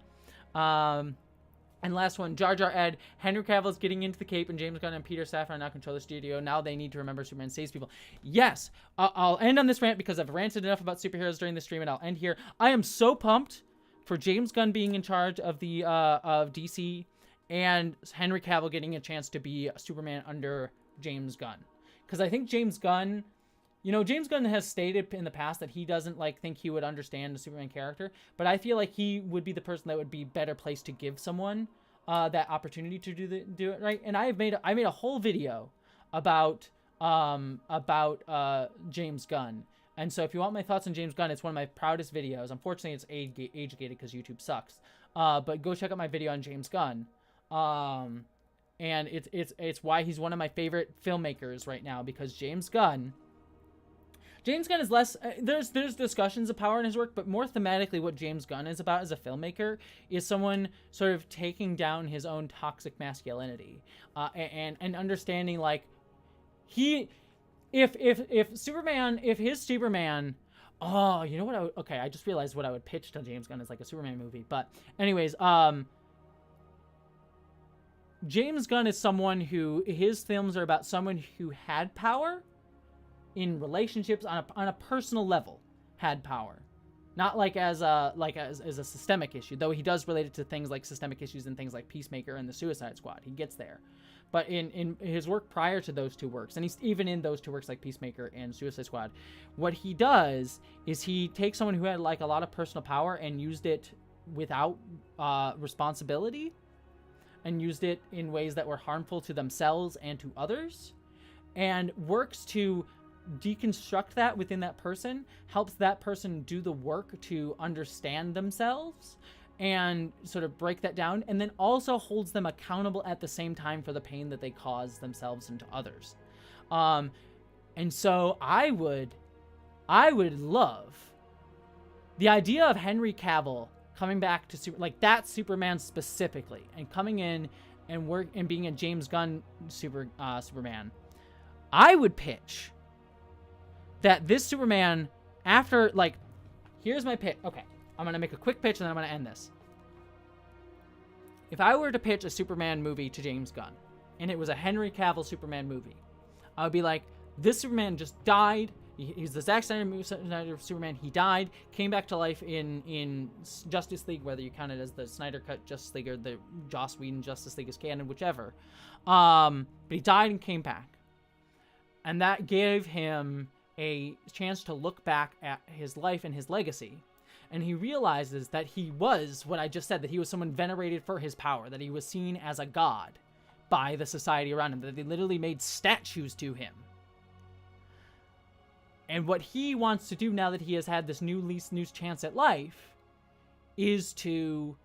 And last one, Jar Jar Ed, Henry Cavill is getting into the cape, and James Gunn and Peter Safran now control the studio. Now they need to remember Superman saves people. Yes, I'll end on this rant because I've ranted enough about superheroes during the stream, and I'll end here. I am so pumped for James Gunn being in charge of the of DC, and Henry Cavill getting a chance to be Superman under James Gunn. Because I think James Gunn, you know, James Gunn has stated in the past that he doesn't think he would understand the Superman character, but I feel like he would be the person that would be better placed to give someone that opportunity to do it right. And I made a whole video about James Gunn. And so if you want my thoughts on James Gunn, it's one of my proudest videos. Unfortunately, it's age gated because YouTube sucks. But go check out my video on James Gunn. And it's why he's one of my favorite filmmakers right now, because James Gunn is less, there's discussions of power in his work, but more thematically what James Gunn is about as a filmmaker is someone sort of taking down his own toxic masculinity, and understanding if his Superman, oh, you know what I just realized what I would pitch to James Gunn as a Superman movie. But anyways, James Gunn is someone who, his films are about someone who had power in relationships on a personal level, had power, not as a systemic issue, though he does relate it to things like systemic issues and things like Peacemaker and the Suicide Squad. He gets there, but in his work prior to those two works, and he's even in those two works like Peacemaker and Suicide Squad, what he does is he takes someone who had a lot of personal power and used it without responsibility, and used it in ways that were harmful to themselves and to others, and works to deconstruct that within that person, helps that person do the work to understand themselves and sort of break that down, and then also holds them accountable at the same time for the pain that they cause themselves and to others. And so I would love the idea of Henry Cavill coming back to that Superman specifically, and coming in and work and being a James Gunn Superman. I would pitch that this Superman, after, here's my pitch. Okay, I'm going to make a quick pitch and then I'm going to end this. If I were to pitch a Superman movie to James Gunn, and it was a Henry Cavill Superman movie, I would be like, this Superman just died. He's the Zack Snyder Superman. He died, came back to life in Justice League, whether you count it as the Snyder Cut Justice League or the Joss Whedon Justice League as canon, whichever. But he died and came back. And that gave him a chance to look back at his life and his legacy. And he realizes that he was what I just said, that he was someone venerated for his power, that he was seen as a god by the society around him, that they literally made statues to him. And what he wants to do now that he has had this new chance at life is to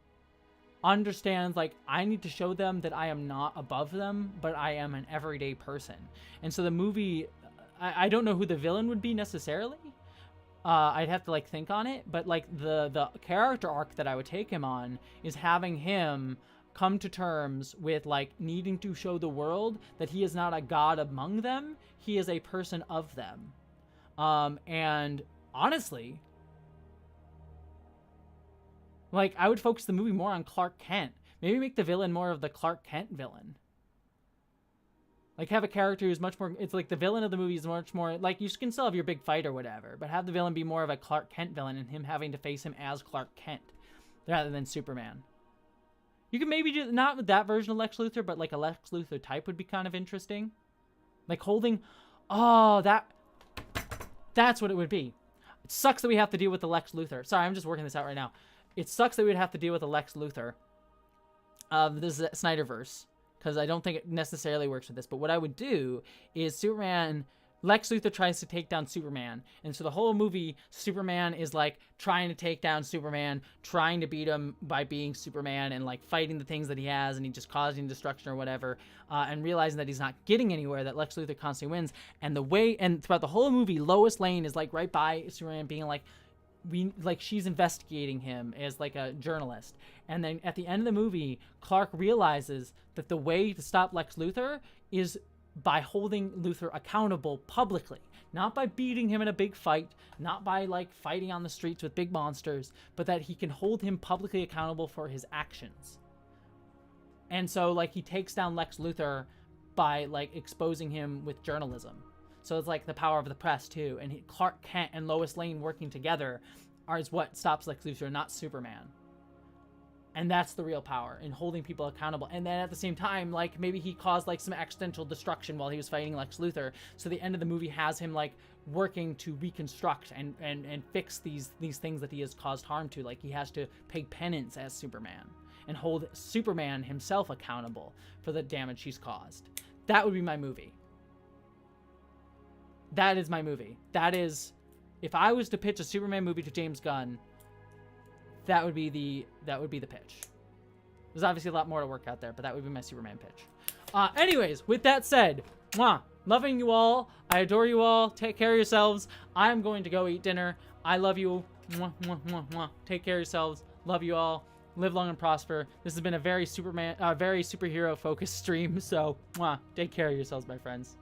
understand, I need to show them that I am not above them, but I am an everyday person. And so the movie, I don't know who the villain would be necessarily. I'd have to think on it, but the character arc that I would take him on is having him come to terms with needing to show the world that he is not a god among them, he is a person of them. And honestly, I would focus the movie more on Clark Kent. Maybe make the villain more of the Clark Kent villain. Have a character who's much more, it's the villain of the movie is much more, you can still have your big fight or whatever, but have the villain be more of a Clark Kent villain and him having to face him as Clark Kent rather than Superman. You can maybe do, not with that version of Lex Luthor, but a Lex Luthor type would be kind of interesting. Holding, that's what it would be. It sucks that we have to deal with the Lex Luthor. Sorry, I'm just working this out right now. It sucks that we would have to deal with the Lex Luthor of this Snyderverse, because I don't think it necessarily works with this. But what I would do is Lex Luthor tries to take down Superman. And so the whole movie, Superman is trying to take down Superman, trying to beat him by being Superman and fighting the things that he has, and he just causing destruction or whatever, and realizing that he's not getting anywhere, that Lex Luthor constantly wins. And throughout the whole movie, Lois Lane is right by Superman being she's investigating him as like a journalist. And then at the end of the movie, Clark realizes that the way to stop Lex Luthor is by holding Luthor accountable publicly. Not by beating him in a big fight, not by like fighting on the streets with big monsters, but that he can hold him publicly accountable for his actions. And so like he takes down Lex Luthor by like exposing him with journalism. So it's like the power of the press too. And Clark Kent and Lois Lane working together is what stops Lex Luthor, not Superman. And that's the real power, in holding people accountable. And then at the same time, like, maybe he caused, like, some accidental destruction while he was fighting Lex Luthor. So the end of the movie has him, like, working to reconstruct and fix these things that he has caused harm to. Like, he has to pay penance as Superman and hold Superman himself accountable for the damage he's caused. That would be my movie. That is my movie. That is, if I was to pitch a Superman movie to James Gunn, that would be the pitch. There's obviously a lot more to work out there, but that would be my Superman pitch. Anyways, with that said, loving you all. I adore you all. Take care of yourselves. I'm going to go eat dinner. I love you. Take care of yourselves. Love you all. Live long and prosper. This has been a very superhero focused stream. So, take care of yourselves, my friends.